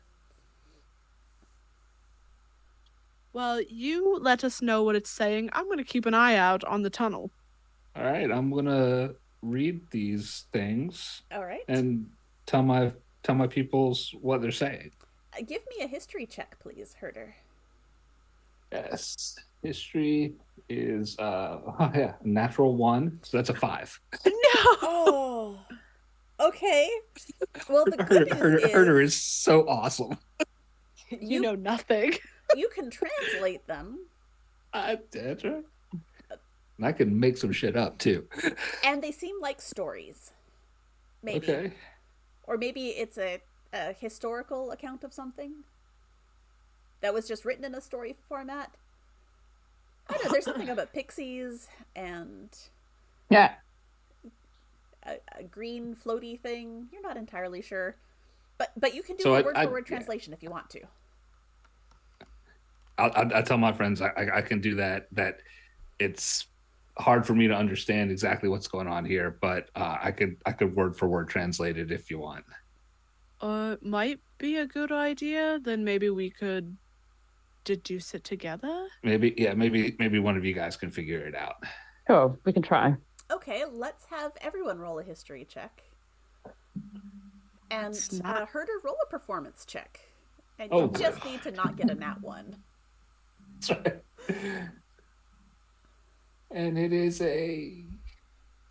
Well, you let us know what it's saying. I'm going to keep an eye out on the tunnel. All right, I'm gonna read these things All right. and tell my peoples what they're saying. Give me a history check, please, Herder. Yes, history is natural 1, so that's a 5. No. Oh. Okay. Well, the good news Herder is so awesome. You know nothing. you can translate them, That's right. And I can make some shit up too. and they seem like stories. Maybe. Okay. Or maybe it's a historical account of something. that was just written in a story format. I don't know, there's something about pixies and Yeah. a green floaty thing. You're not entirely sure. But you can do So a I- word I- for word yeah. translation if you want to. I tell my friends I can do that. That it's hard for me to understand exactly what's going on here, but I could word for word translate it if you want. Might be a good idea. Then maybe we could deduce it together. Maybe one of you guys can figure it out. Sure, we can try. Okay, let's have everyone roll a history check. And It's not- Herder, roll a performance check. And Oh, you boy. just need to not get a nat 1. That's right. And it is a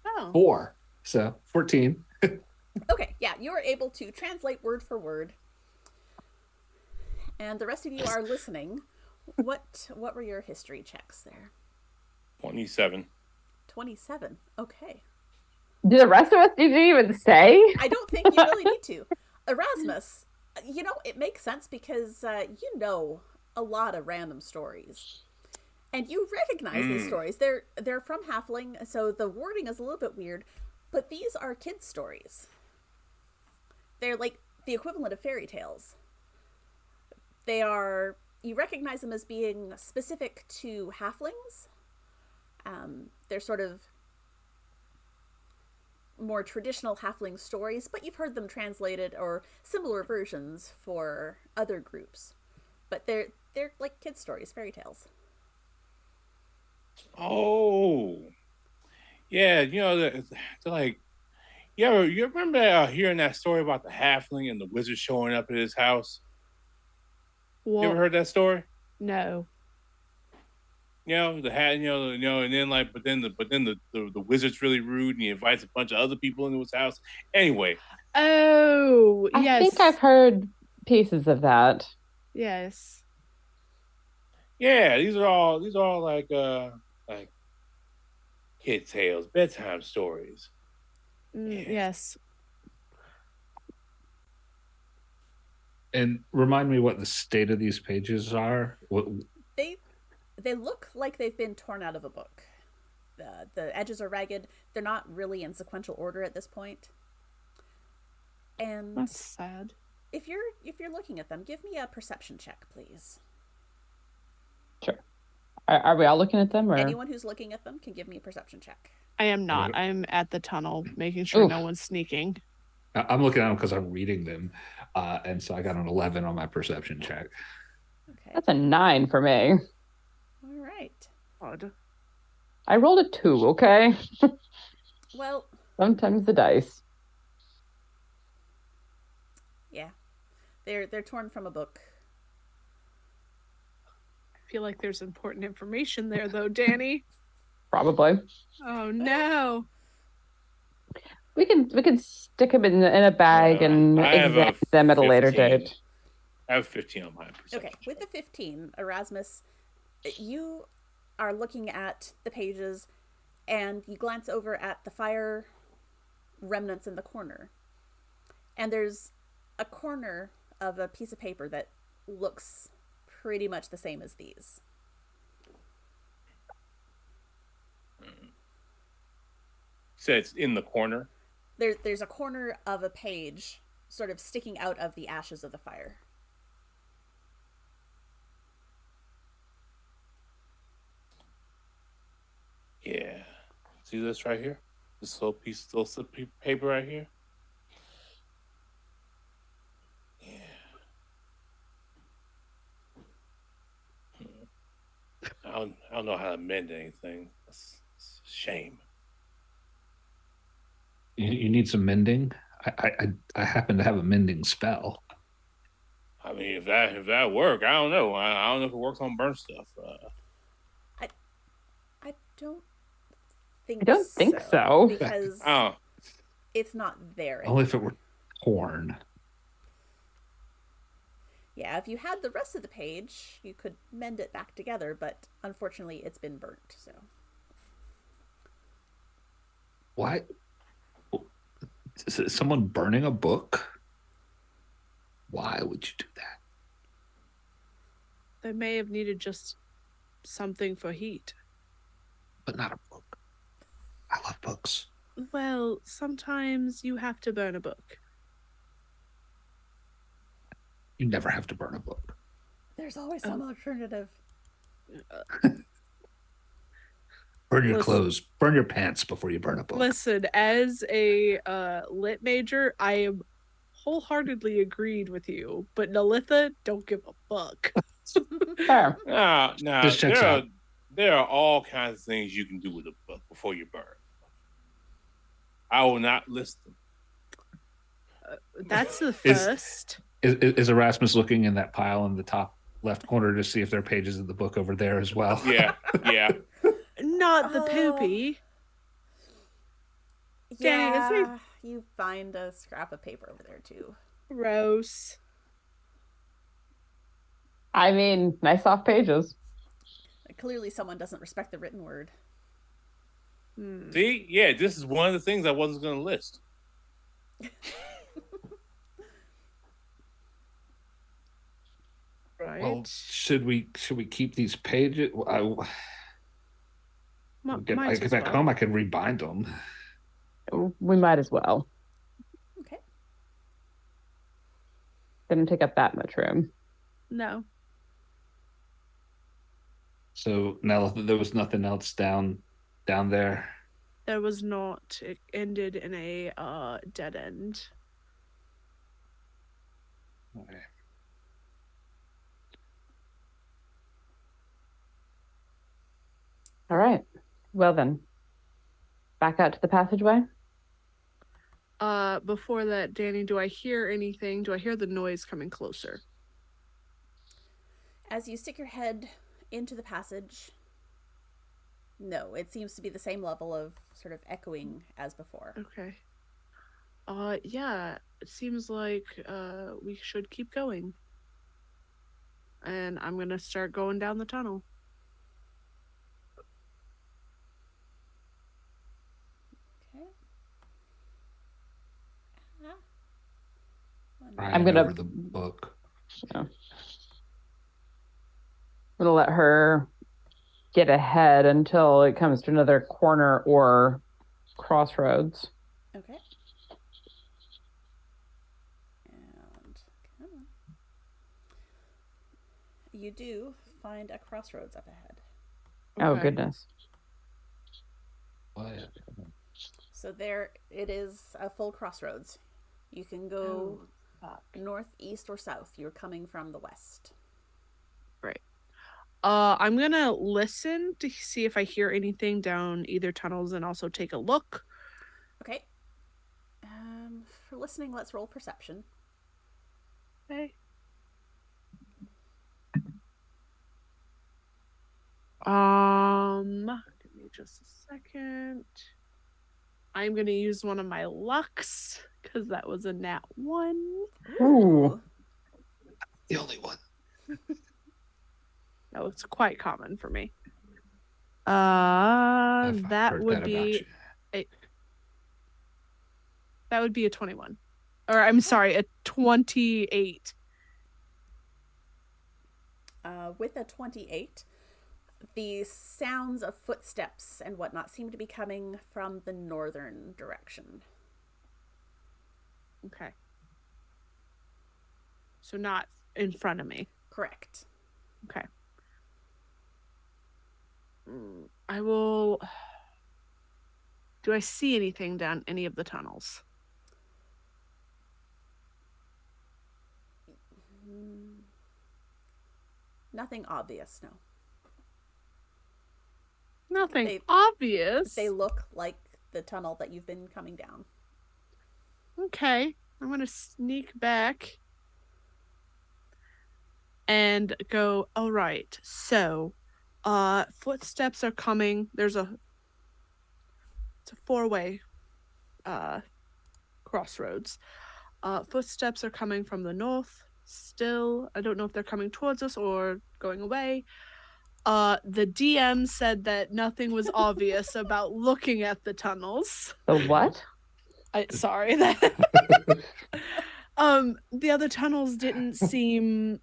Oh. 4, so 14. Okay, yeah, you are able to translate word for word. And the rest of you are listening. What were your history checks there? 27. 27. Okay. Do the rest of us need to even say? I don't think you really need to. Erasmus, you know, it makes sense because you know a lot of random stories. And you recognize these stories. They're from Halfling, so the wording is a little bit weird, but these are kids' stories. They're like the equivalent of fairy tales. You recognize them as being specific to Halflings. They're sort of more traditional Halfling stories, but you've heard them translated or similar versions for other groups. But they're like kids' stories, fairy tales. Oh, yeah. They're like, you remember hearing that story about the halfling and the wizard showing up at his house? You ever Well, heard that story? no. The hat, and then the wizard's really rude and he invites a bunch of other people into his house. Anyway, Oh, I yes. think I've heard pieces of that. Yes. yeah, these are all like kid tales, bedtime stories. Yeah. Yes. And remind me what the state of these pages are. What? They look like they've been torn out of a book. The edges are ragged. They're not really in sequential order at this point. And That's sad. if you're looking at them, give me a perception check, please. Sure. Are we all looking at them, or Anyone who's looking at them can give me a perception check. I am not. I'm at the tunnel, making sure Oof. no one's sneaking. I'm looking at them because I'm reading them, and so I got an 11 on my perception check. Okay. That's a 9 for me. All right. Odd. I rolled a 2. Okay. Well, Sometimes the dice. yeah. They're torn from a book. I feel like there's important information there, though, Danny. Probably. Oh no. We can stick them in a bag and I have examine them at a later 15. date. I have 15 on my perception. Okay, with the 15, Erasmus, you are looking at the pages and you glance over at the fire remnants in the corner. And there's a corner of a piece of paper that looks pretty much the same as these. So it's in the corner. There's a corner of a page sort of sticking out of the ashes of the fire. Yeah. See this right here? This little slip of paper right here? Yeah. I don't know how to mend anything. It's a shame. You need some mending. I happen to have a mending spell. I mean, if that work, I don't know. I don't know if it works on burnt stuff. I don't think I don't think so. because Oh, it's not there Only anymore. if it were torn. Yeah, if you had the rest of the page, you could mend it back together, but unfortunately it's been burnt, so. Why? Is it someone burning a book? Why would you do that? They may have needed just something for heat. But not a book. I love books. Well, sometimes you have to burn a book. You never have to burn a book. There's always some alternative. Burn your Listen. clothes. Burn your pants before you burn a book. Listen, as a lit major, I am wholeheartedly agreed with you, but Nalitha don't give a fuck. Fair. Now, This checks out. there are all kinds of things you can do with a book before you burn. I will not list them. That's the first. Is Erasmus looking in that pile in the top left corner to see if there are pages of the book over there as well? Yeah. Not the poopy. Danny, is Yeah, you find a scrap of paper over there too. Gross. I mean, nice soft pages. Clearly, someone doesn't respect the written word. See, yeah, this is one of the things I wasn't going to list. Right. Well, should we keep these pages? I get back home, I can rebind them. We might as well. Okay. Didn't take up that much room. No. So now there was nothing else down there. There was not. It ended in a dead end. Okay. All right. Well then, back out to the passageway. Before that, Danny, do I hear anything? Do I hear the noise coming closer? As you stick your head into the passage, no, it seems to be the same level of sort of echoing as before. Okay. Yeah, it seems like we should keep going. And I'm gonna start going down the tunnel. Okay. I'm gonna- over the book. I'm gonna let her get ahead until it comes to another corner or crossroads. Okay. And come on. You do find a crossroads up ahead. Oh Okay. goodness. What? So there it is, a full crossroads. You can go north, east, or south. You're coming from the west. Right. I'm gonna listen to see if I hear anything down either tunnels and also take a look. Okay. For listening, let's roll perception. Okay. Give me just a second. I'm gonna use one of my lucks because that was a nat 1. Ooh. The only one. No, it's quite common for me. I've That heard would that about be you. that would be a 21. Or I'm sorry, a 28. With a 28, the sounds of footsteps and whatnot seem to be coming from the northern direction. Okay. So not in front of me. Correct. Okay. I will. Do I see anything down any of the tunnels? Nothing obvious, no. Nothing obvious. They look like the tunnel that you've been coming down. Okay. I'm going to sneak back and go, all right. So, footsteps are coming. It's a 4-way crossroads. Footsteps are coming from the north still. I don't know if they're coming towards us or going away. The DM said that nothing was obvious about looking at the tunnels. The what? Sorry that the other tunnels didn't seem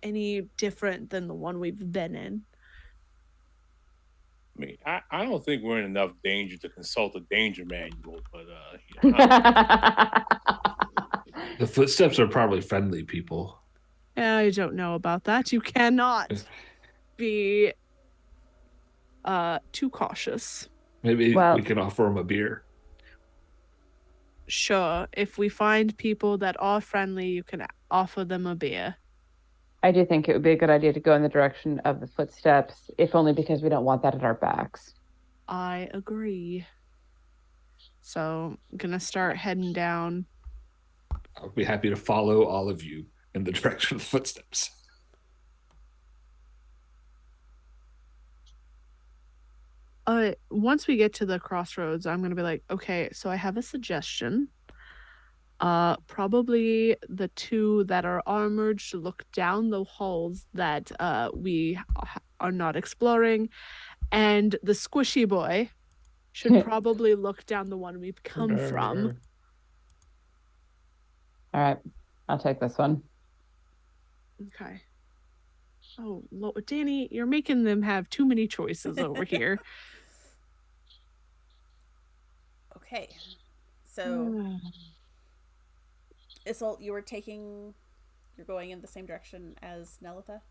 any different than the one we've been in. I mean, I don't think we're in enough danger to consult a danger manual, but yeah. The footsteps are probably friendly people. I don't know about that. You cannot be too cautious. Maybe Well- we can offer them a beer. Sure, if we find people that are friendly, you can offer them a beer. I do think it would be a good idea to go in the direction of the footsteps, if only because we don't want that at our backs. I agree. So I'm gonna start heading down. I'll be happy to follow all of you in the direction of the footsteps. Once we get to the crossroads, I'm gonna be like, okay, so I have a suggestion. Probably the two that are armored should look down the halls that we are not exploring, and the squishy boy should probably look down the one we've come from. All right, I'll take this one. Okay. Oh, Danny, you're making them have too many choices over here. Okay. So, Isolde, you're going in the same direction as Nelitha?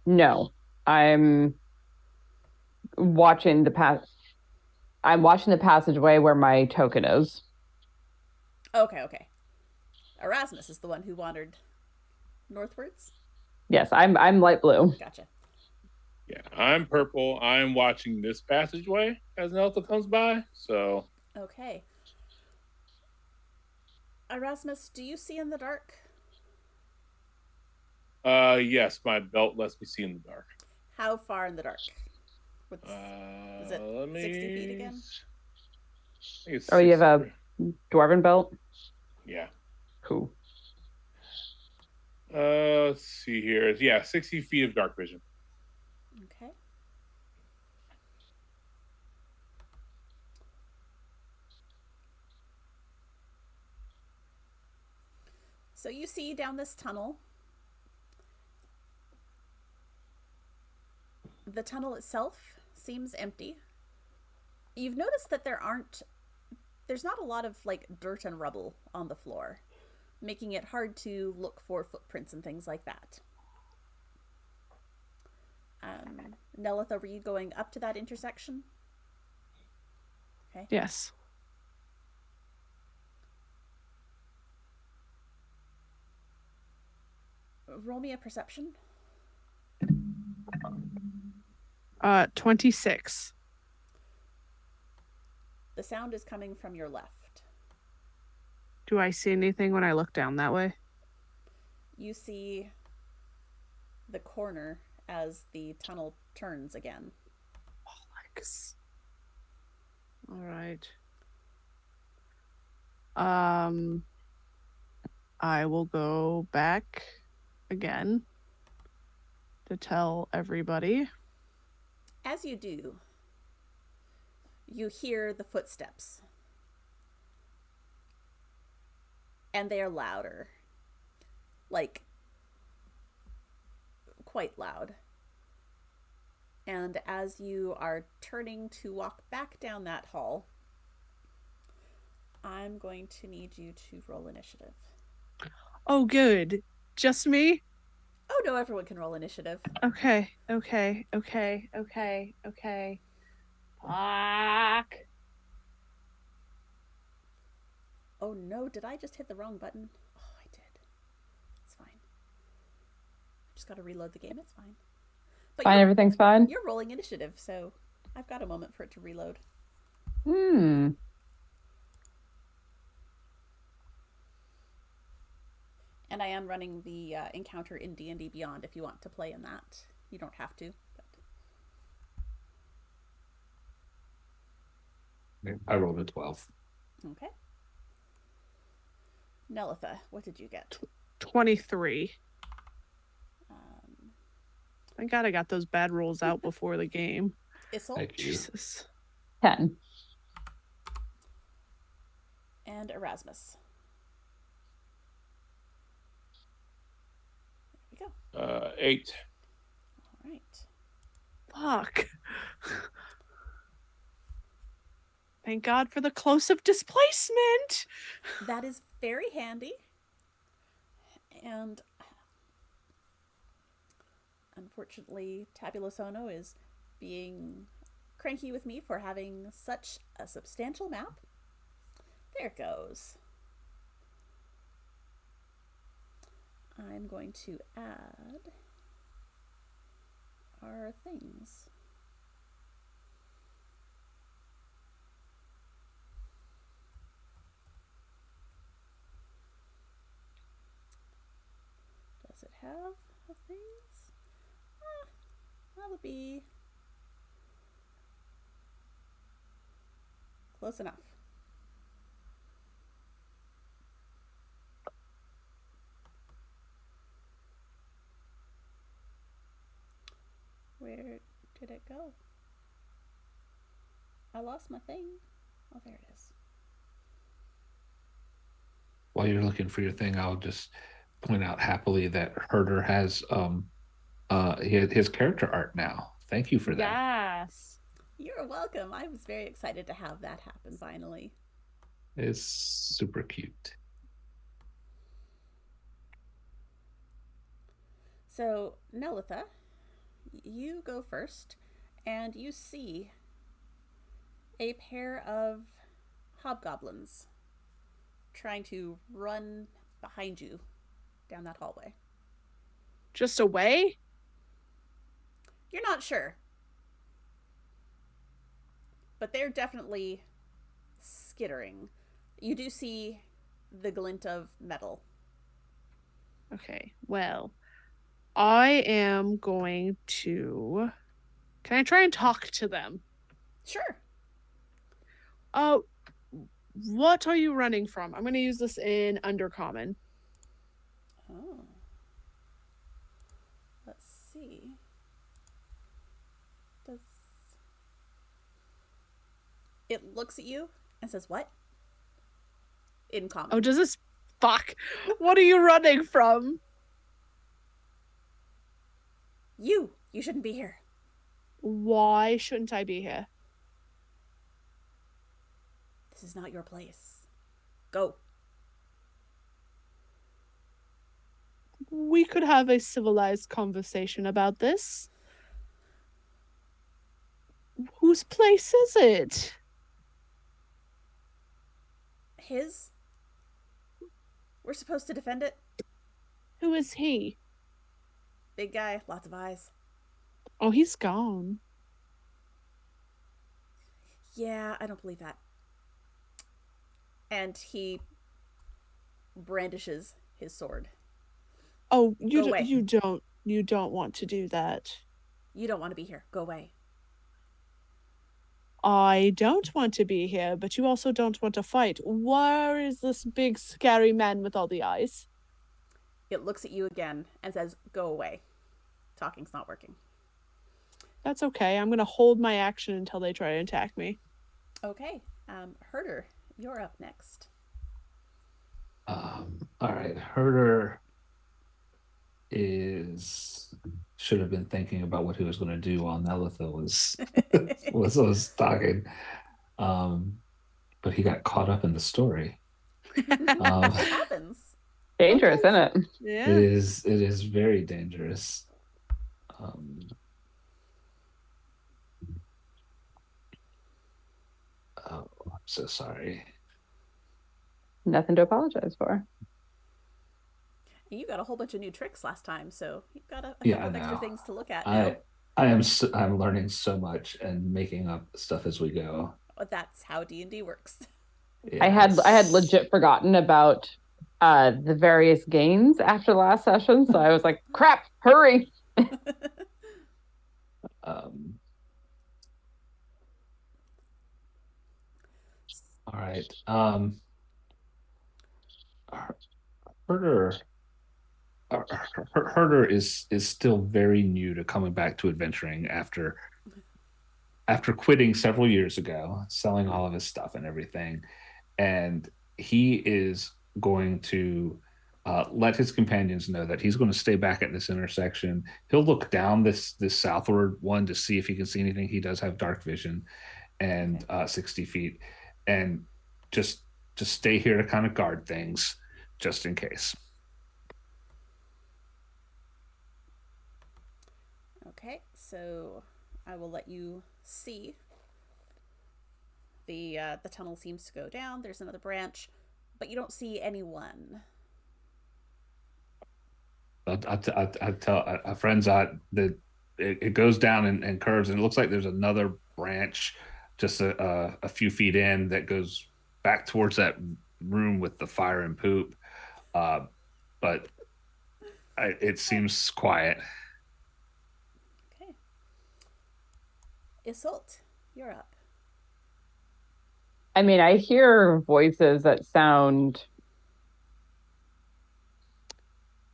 No, I'm watching the passageway where my token is. Okay. Erasmus is the one who wandered northwards? Yes, I'm light blue. Gotcha. Yeah, I'm purple. I'm watching this passageway as Nelta comes by. So Okay. Erasmus, do you see in the dark? yes, my belt lets me see in the dark. How far in the dark? Is it 60 feet again? Oh, you have a dwarven belt? Yeah. Cool. Let's see here. Yeah, 60 feet of dark vision. Okay. So you see down this tunnel. The tunnel itself seems empty. You've noticed that there's not a lot of like dirt and rubble on the floor, making it hard to look for footprints and things like that. Nelitha, were you going up to that intersection? Okay. Yes. Roll me a perception. 26. The sound is coming from your left. Do I see anything when I look down that way? You see the corner as the tunnel turns again. All right. I will go back again to tell everybody. As you do, you hear the footsteps. And they are louder. Like, quite loud. And as you are turning to walk back down that hall, I'm going to need you to roll initiative. Oh, good. Just me? Oh, no, everyone can roll initiative. Okay. Fuck. Oh, no, did I just hit the wrong button? Oh, I did. It's fine. Just got to reload the game. It's fine. But Fine, everything's fine? You're rolling initiative, so I've got a moment for it to reload. Hmm. And I am running the encounter in D&D Beyond if you want to play in that. You don't have to. But... I rolled a 12. Okay. Nelitha, what did you get? 23. Thank God I got those bad rolls out before the game. Isolde? Thank you. Jesus. 10. And Erasmus. 8. All right. Fuck. Thank God for the close of displacement. That is very handy. And unfortunately, Tabula Sono is being cranky with me for having such a substantial map. There it goes. I'm going to add our things. Does it have the things? That would be close enough. Where did it go? I lost my thing. Oh, there it is. While you're looking for your thing, I'll just point out happily that Herder has his character art now. Thank you for that. Yes. You're welcome. I was very excited to have that happen finally. It's super cute. So, Nelitha, you go first, and you see a pair of hobgoblins trying to run behind you down that hallway. Just away? You're not sure, but they're definitely skittering. You do see the glint of metal. Okay, well, I am going to. Can I try and talk to them? Sure. Oh, what are you running from? I'm going to use this in Undercommon. Oh. Let's see. Does it looks at you and says what? In common. Oh, does this? Fuck. What are you running from? You shouldn't be here. Why shouldn't I be here? This is not your place. Go. We could have a civilized conversation about this. Whose place is it? His? We're supposed to defend it? Who is he? Big guy, lots of eyes. Oh, he's gone. Yeah, I don't believe that. And he brandishes his sword. Oh, Go away. you don't want to do that. You don't want to be here. Go away. I don't want to be here, but you also don't want to fight. Where is this big scary man with all the eyes? It looks at you again and says, go away. Talking's not working. That's okay. I'm going to hold my action until they try to attack me. Okay. Herder, you're up next. All right, Herder should have been thinking about what he was going to do while Nelitha was talking, but he got caught up in the story. It happens. Dangerous, isn't it? Yeah. It is very dangerous. Oh, I'm so sorry. Nothing to apologize for. And you got a whole bunch of new tricks last time, so you've got a Yeah, couple of I extra know. things to look at now. I'm learning so much and making up stuff as we go. But that's how D&D works. I had Yes. legit forgotten about the various games after the last session, so I was like, crap, hurry. All right. Herder is still very new to coming back to adventuring after quitting several years ago, selling all of his stuff and everything, and he is going to let his companions know that he's going to stay back at this intersection. He'll look down this southward one to see if he can see anything. He does have dark vision, and 60 feet, and just stay here to kind of guard things, just in case. Okay, so I will let you see. The tunnel seems to go down. There's another branch, but you don't see anyone. I tell our friends that it goes down and curves, and it looks like there's another branch just a few feet in that goes back towards that room with the fire and poop. But it seems quiet. Okay. Isolt, you're up. I mean, I hear voices that sound.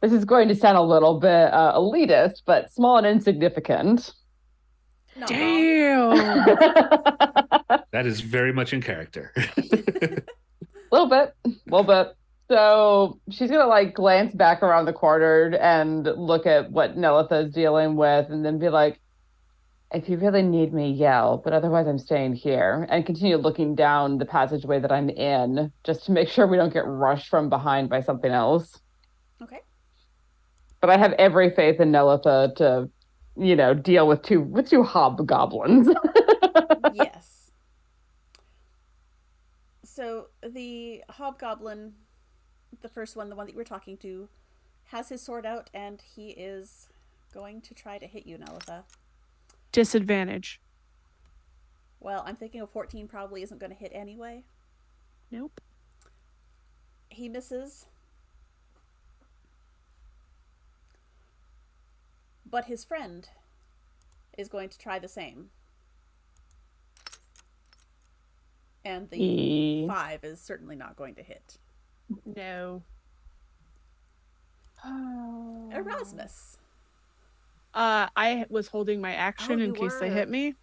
This is going to sound a little bit elitist, but small and insignificant. Not Damn. That is very much in character. A little bit. So she's gonna like glance back around the corner and look at what Nelitha is dealing with, and then be like, "If you really need me, yell. But otherwise, I'm staying here." And continue looking down the passageway that I'm in, just to make sure we don't get rushed from behind by something else. Okay. But I have every faith in Nelitha to, deal with two hobgoblins. Yes. So the hobgoblin, the first one, the one that you were talking to, has his sword out, and he is going to try to hit you, Nelitha. Disadvantage. Well, I'm thinking a 14 probably isn't going to hit anyway. Nope. He misses. But his friend is going to try the same. And the 5 is certainly not going to hit. No. Erasmus. I was holding my action in case they hit me.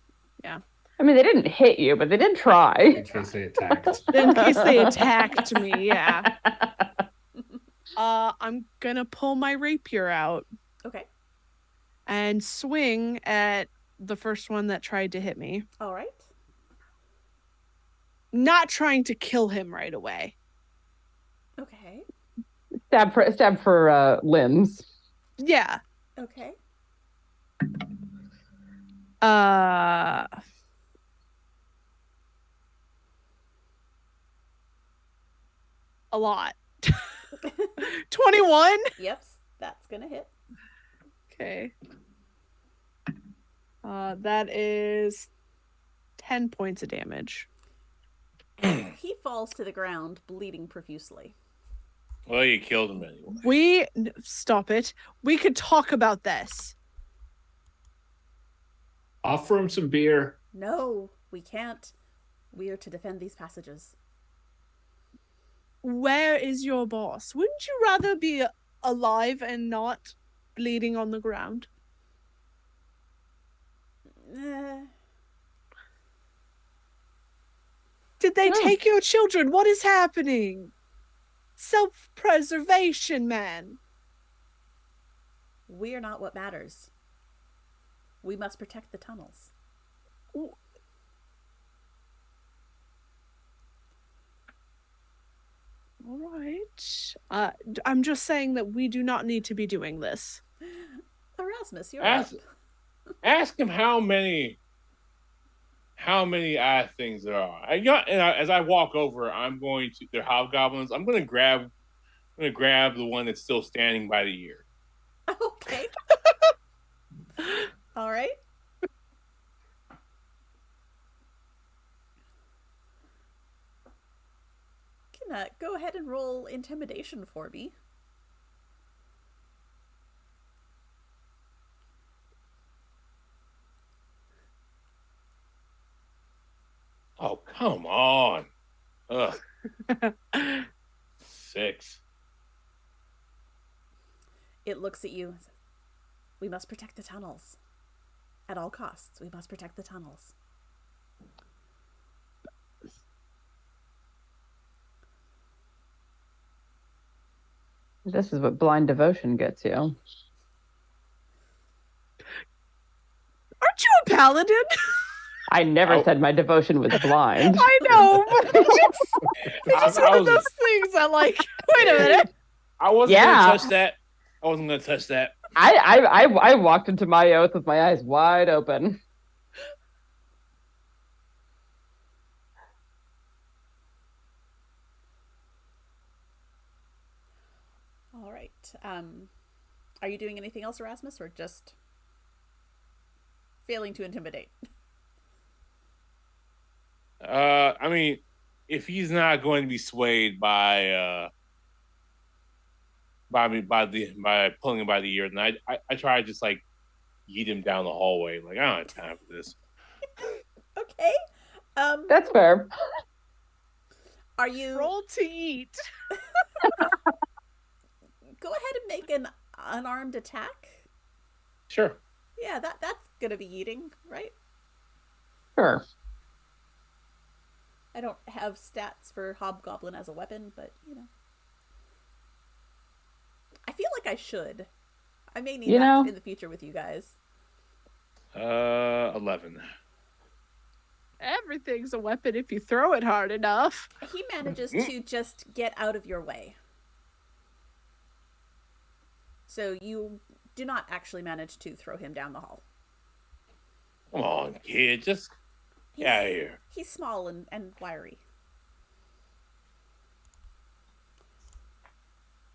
Yeah. I mean, they didn't hit you, but they did try. In case they attacked. In case they attacked me, yeah. I'm gonna pull my rapier out. Okay. And swing at the first one that tried to hit me. All right. Not trying to kill him right away. Okay. Stab for limbs. Yeah. Okay. A lot. 21? Yep, that's gonna hit. Okay. That is 10 points of damage. He falls to the ground, bleeding profusely. Well, you killed him anyway. Stop it. We could talk about this. Offer him some beer. No, we can't. We are to defend these passages. Where is your boss? Wouldn't you rather be alive and not bleeding on the ground? Did they take your children? What is happening? Self-preservation, man. We are not what matters. We must protect the tunnels. All right. I'm just saying that we do not need to be doing this. Erasmus, you're up. Ask him how many things there are. As I walk over, I'm going to. They're hobgoblins. I'm going to grab the one that's still standing by the ear. Okay. All right. Can go ahead and roll intimidation for me. Oh, come on. Ugh. 6. It looks at you and says, "We must protect the tunnels. At all costs, we must protect the tunnels." This is what blind devotion gets you. Aren't you a paladin? I never said my devotion was blind. I know, but it's just one of those things I like. Wait a minute. I wasn't Yeah. gonna touch that. I wasn't gonna touch that. I walked into my oath with my eyes wide open. All right. Are you doing anything else, Erasmus, or just failing to intimidate? I mean, if he's not going to be swayed by pulling him by the ear, then I try to just like yeet him down the hallway. Like, I don't have time for this. Okay. That's fair. Are you Roll to eat? Go ahead and make an unarmed attack. Sure. Yeah, that's gonna be eating, right? Sure. I don't have stats for Hobgoblin as a weapon, but you know. I feel like I should. I may need that in the future with you guys. 11. Everything's a weapon if you throw it hard enough. He manages to just get out of your way. So you do not actually manage to throw him down the hall. Come on, kid, just get out of here. He's small and wiry.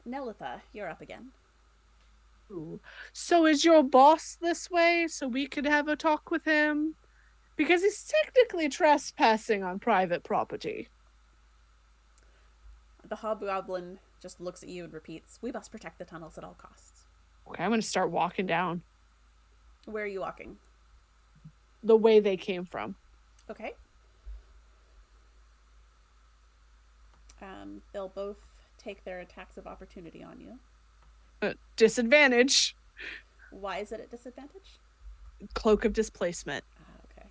Nelitha, you're up again. Ooh. So is your boss this way so we could have a talk with him? Because he's technically trespassing on private property. The Hobgoblin just looks at you and repeats, "We must protect the tunnels at all costs." Okay, I'm going to start walking down. Where are you walking? The way they came from. Okay. They'll both take their attacks of opportunity on you. Disadvantage. Why is it at disadvantage? Cloak of displacement. Okay.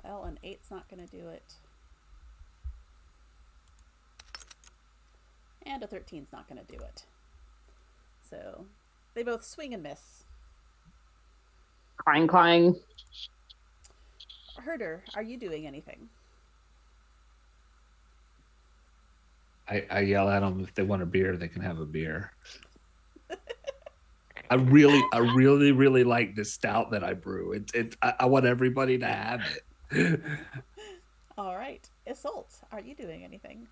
Well, an 8's not going to do it. And a 13's not going to do it. So, they both swing and miss. Clang. Herder, are you doing anything? I yell at them if they want a beer, they can have a beer. I really like this stout that I brew. I want everybody to have it. All right. Isolt, are you doing anything?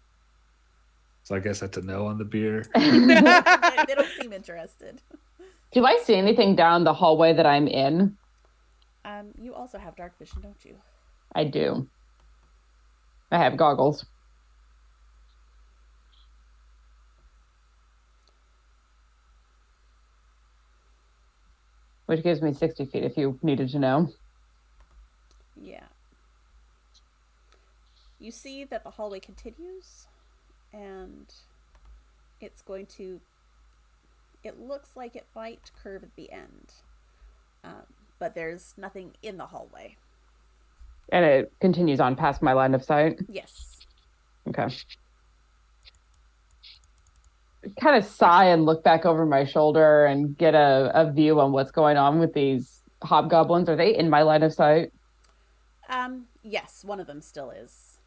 So I guess that's a no on the beer. They don't seem interested. Do I see anything down the hallway that I'm in? You also have dark vision, don't you? I do. I have goggles. Which gives me 60 feet if you needed to know. Yeah. You see that the hallway continues, and it's going to... It looks like it might curve at the end. But there's nothing in the hallway. And it continues on past my line of sight? Yes. Okay. Kind of sigh and look back over my shoulder and get a view on what's going on with these hobgoblins. Are they in my line of sight? Yes, one of them still is.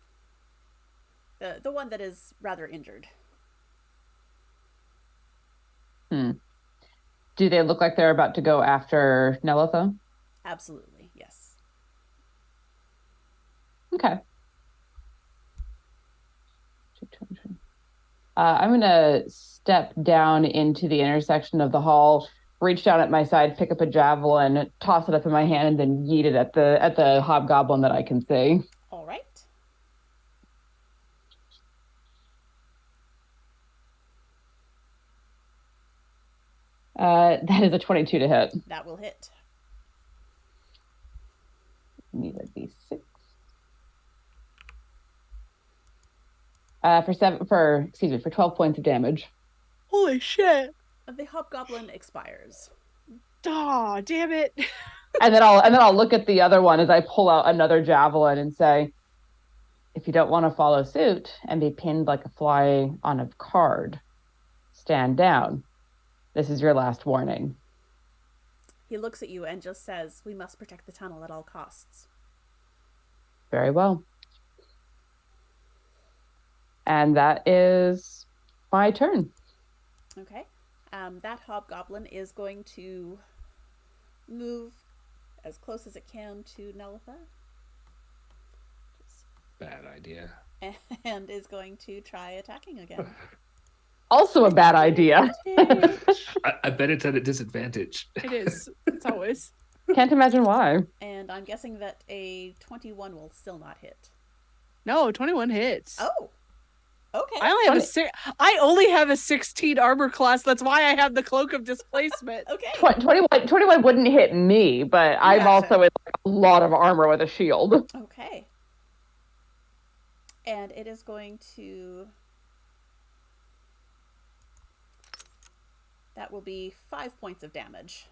The one that is rather injured. Do they look like they're about to go after Nelitha? Absolutely, yes. Okay. I'm going to step down into the intersection of the hall, reach down at my side, pick up a javelin, toss it up in my hand, and then yeet it at the hobgoblin that I can see. All right. That is a 22 to hit. That will hit. Need a d6. For 12 points of damage. Holy shit. The hobgoblin expires. Aw, damn it. And then I'll look at the other one as I pull out another javelin and say, if you don't want to follow suit and be pinned like a fly on a card, stand down. This is your last warning. He looks at you and just says, "We must protect the tunnel at all costs." Very well. And that is my turn. Okay. That hobgoblin is going to move as close as it can to Nelitha. Bad idea. And is going to try attacking again. Also a bad idea. I bet it's at a disadvantage. It is. It's always. Can't imagine why. And I'm guessing that a 21 will still not hit. No, 21 hits. Oh. Okay. I only have a 16 armor class. That's why I have the cloak of displacement. Okay. 21 wouldn't hit me, but I'm Gotcha. also in a lot of armor with a shield. Okay. And it is going to... That will be 5 points of damage.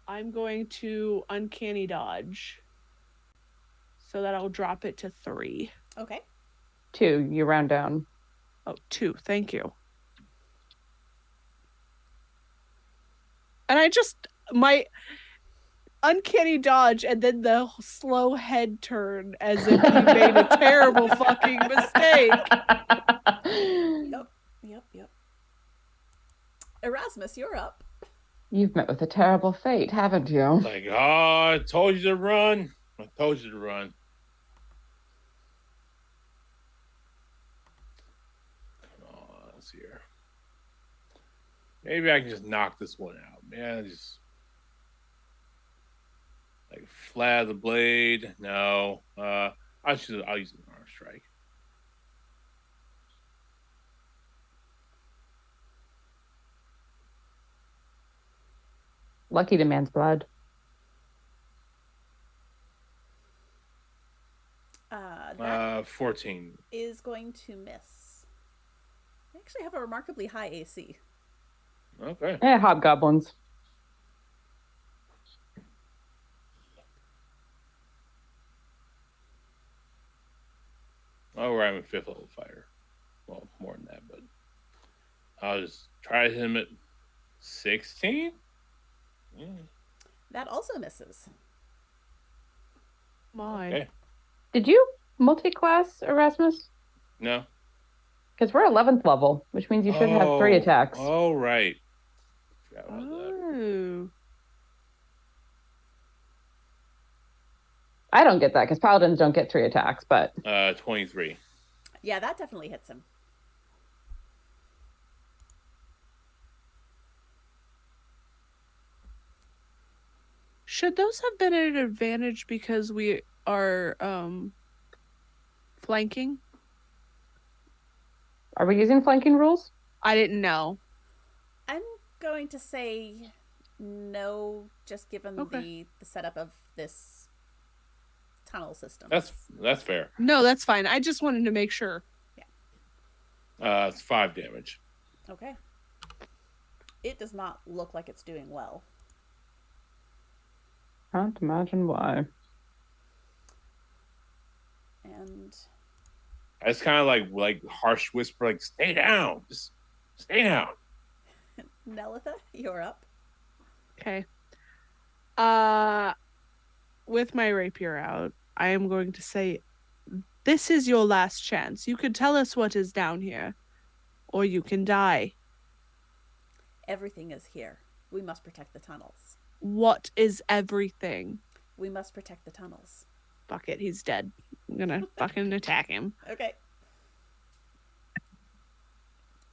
I'm going to uncanny dodge. So that I'll drop it to 3. Okay. 2, you round down. Oh, 2. Thank you. And my uncanny dodge and then the slow head turn as if he made a terrible fucking mistake. Yep. Erasmus, you're up. You've met with a terrible fate, haven't you? Like, oh, I told you to run. I told you to run. Come on, let's see here. Maybe I can just knock this one out, man. Just like flat the blade. No. I'll use an arm strike. Lucky the man's blood. That 14 is going to miss. I actually have a remarkably high AC. Okay. Hobgoblins. Oh, I'm a 5th level fighter. Well, more than that, but I'll just try to hit him at 16. That also misses. My. Okay. Did you multi-class, Erasmus? No. Because we're 11th level, which means you should have 3 attacks. Oh, right. Forgot about that. Oh. I don't get that because paladins don't get 3 attacks, but 23. Yeah, that definitely hits him. Should those have been at an advantage because we are flanking? are we using flanking rules? I didn't know. I'm going to say no, just given the setup of this tunnel system. That's fair. No, that's fine. I just wanted to make sure. It's 5 damage. Okay. It does not look like it's doing well. Can't imagine why. And I just kind of like harsh whisper, like, stay down. Just stay down. Nelitha, you're up. Okay. With my rapier out, I am going to say, this is your last chance. You can tell us what is down here, or you can die. Everything is here. We must protect the tunnels. What is everything? We must protect the tunnels. Fuck it, he's dead. I'm gonna fucking attack him. Okay.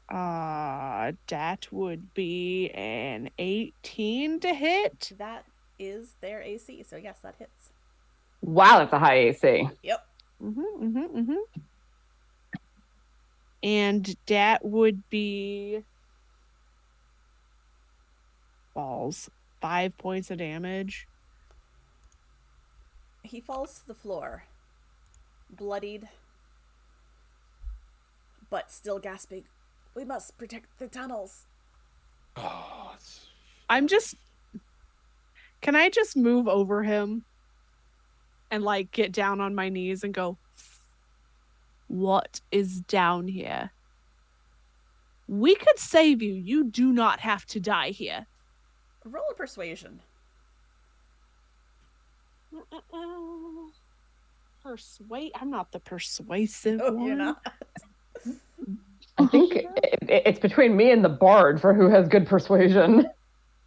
That would be an 18 to hit. That is their AC, so yes, that hits. Wow, that's a high AC. Yep. And that would be balls. 5 points of damage. He falls to the floor, bloodied, but still gasping. We must protect the tunnels. Oh, Can I just move over him and like get down on my knees and go, what is down here? We could save you. You do not have to die here. Roll a persuasion. Persuade? I'm not the persuasive No, one. you're not. I think it's between me and the bard for who has good persuasion.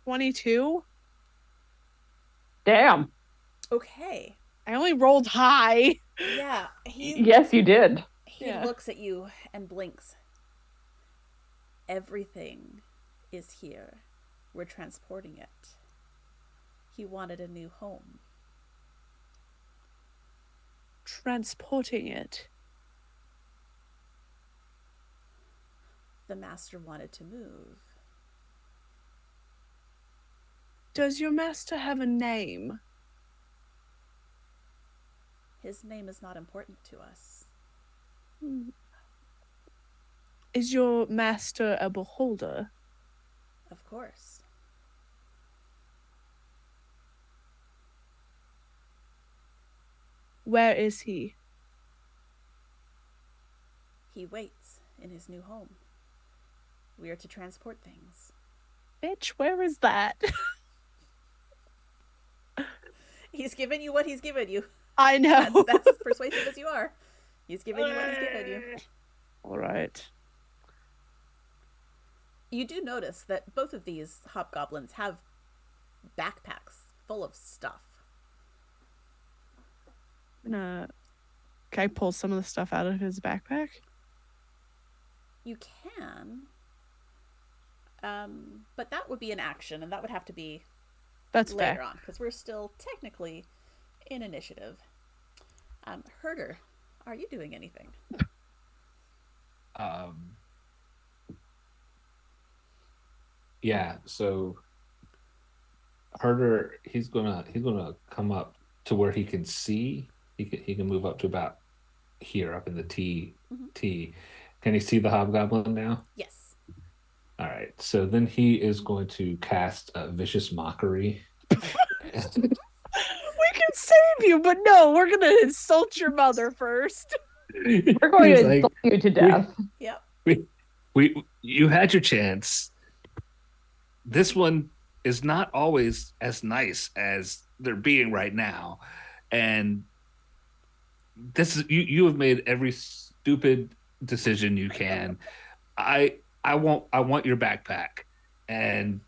22? Damn. Okay. I only rolled high. Yeah, Yes, you did. he looks at you and blinks. Everything is here. We're transporting it. He wanted a new home. Transporting it. The master wanted to move. Does your master have a name? His name is not important to us. Is your master a beholder? Of course. Where is he? He waits in his new home. We are to transport things. Bitch, where is that? He's given you what he's given you. I know. That's as persuasive as you are. He's given you what he's given you. All right. You do notice that both of these hobgoblins have backpacks full of stuff. Can I pull some of the stuff out of his backpack? You can. But that would be an action, and that would have to be That's later fair. on, because we're still technically in initiative. Herder, are you doing anything? Yeah, so Herder, he's gonna come up to where he can see. He can move up to about here, up in the T. Can he see the hobgoblin now? Yes. All right. So then he is going to cast a vicious mockery. We can save you, but no, we're gonna insult your mother first. We're going to insult you to death. Yep. You had your chance. This one is not always as nice as they're being right now, and this is you have made every stupid decision you can. I want your backpack, and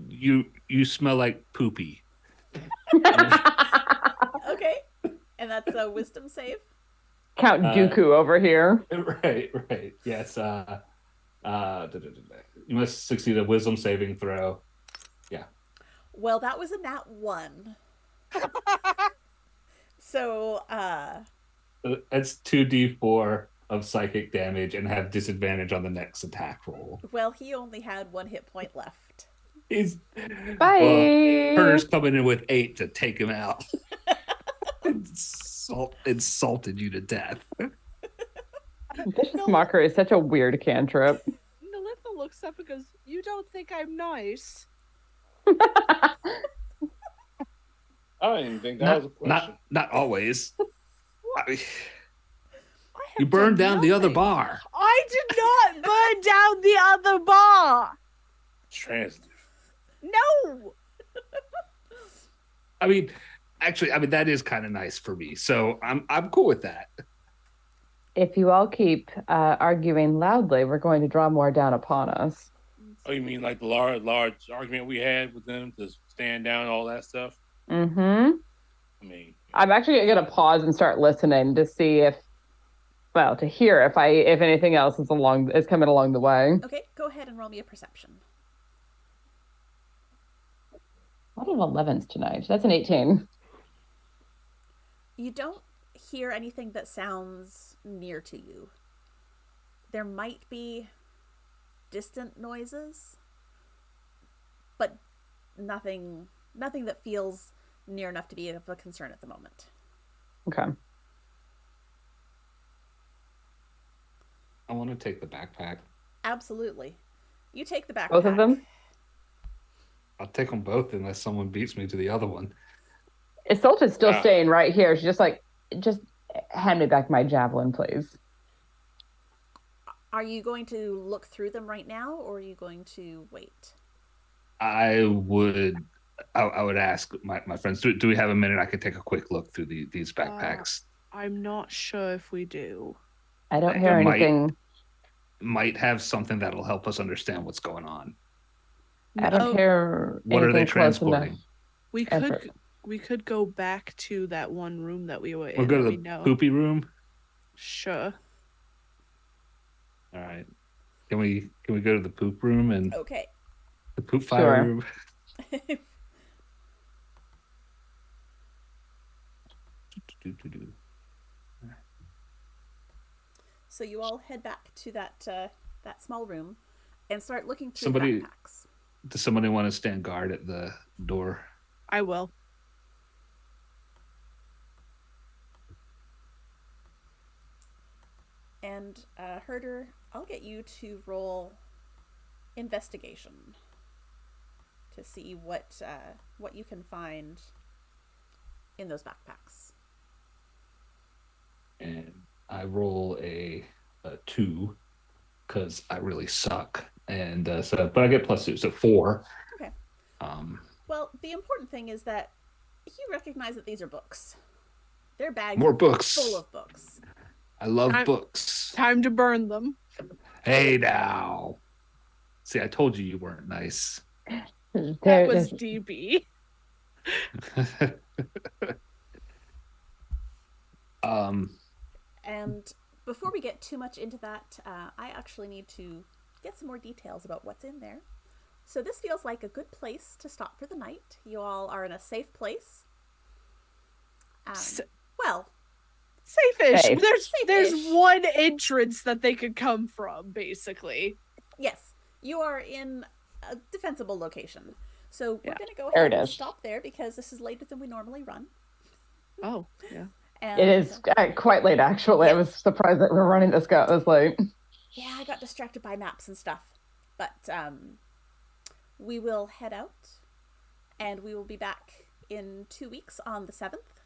you smell like poopy. Okay. And that's a wisdom save? Count Dooku over here. Right. Yes. You must succeed a wisdom saving throw. Yeah. Well, that was a nat 1. So, That's 2d4 of psychic damage and have disadvantage on the next attack roll. well, he only had 1 hit point left. He's Bye. Herder's coming in with 8 to take him out. Insulted you to death. Vicious mockery is such a weird cantrip. Nalitha looks up and goes, "You don't think I'm nice?" I don't even think that was a question. Not always. I You have burned done down the other nothing. bar. I did not burn down the other bar. Transitive. No. Actually, that is kind of nice for me. So I'm cool with that. If you all keep arguing loudly, we're going to draw more down upon us. Oh, you mean like the large argument we had with them to stand down and all that stuff? Mm-hmm. I mean, I'm actually going to pause and start listening to see to hear if anything else is coming along the way. Okay, go ahead and roll me a perception. A lot of 11s tonight. That's an 18. You don't hear anything that sounds near to you. There might be distant noises, but nothing that feels near enough to be of a concern at the moment. Okay. I want to take the backpack. Absolutely. You take the backpack. Both of them? I'll take them both unless someone beats me to the other one. Isolta's still Yeah. staying right here. She's just like, just hand me back my javelin, please. Are you going to look through them right now, or are you going to wait? I would ask my friends, do we have a minute? I could take a quick look through these backpacks. I'm not sure if we do. I don't I hear might- anything. Might have something that'll help us understand what's going on. I don't hear What are they anything close enough. transporting? We Effort. could go back to that one room that we were in. We'll go to that the we know. poopy room. Sure. All right. Can we go to the poop room and Okay. the poop fire Sure. room? So you all head back to that small room and start looking through Somebody- the backpacks. Does somebody want to stand guard at the door? I will. And Herder, I'll get you to roll investigation to see what you can find in those backpacks. And I roll a 2 because I really suck. And but I get +2, so 4. Okay. Um, Well, the important thing is that you recognize that these are books. Their bags More are books. full of books. I love I'm- books. Time to burn them. Hey now. See, I told you weren't nice. That was DB. And before we get too much into that, I actually need to get some more details about what's in there. So this feels like a good place to stop for the night. You all are in a safe place. S- Well, Safe-ish. Safe. There's Safe-ish. one entrance that they could come from, basically. yes, you are in a defensible location. So we're Yeah. going to go There ahead it and is. stop there because this is later than we normally run. Oh, yeah. And, It is quite late, actually. I was surprised that we're running this late. Yeah, I got distracted by maps and stuff. But we will head out, and we will be back in 2 weeks on the 7th.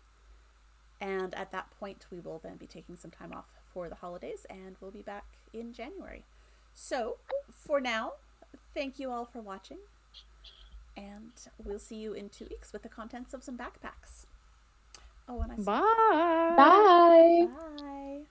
And at that point, we will then be taking some time off for the holidays, and we'll be back in January. So, for now, thank you all for watching, and we'll see you in 2 weeks with the contents of some backpacks. Oh, and I Bye. Bye. Bye.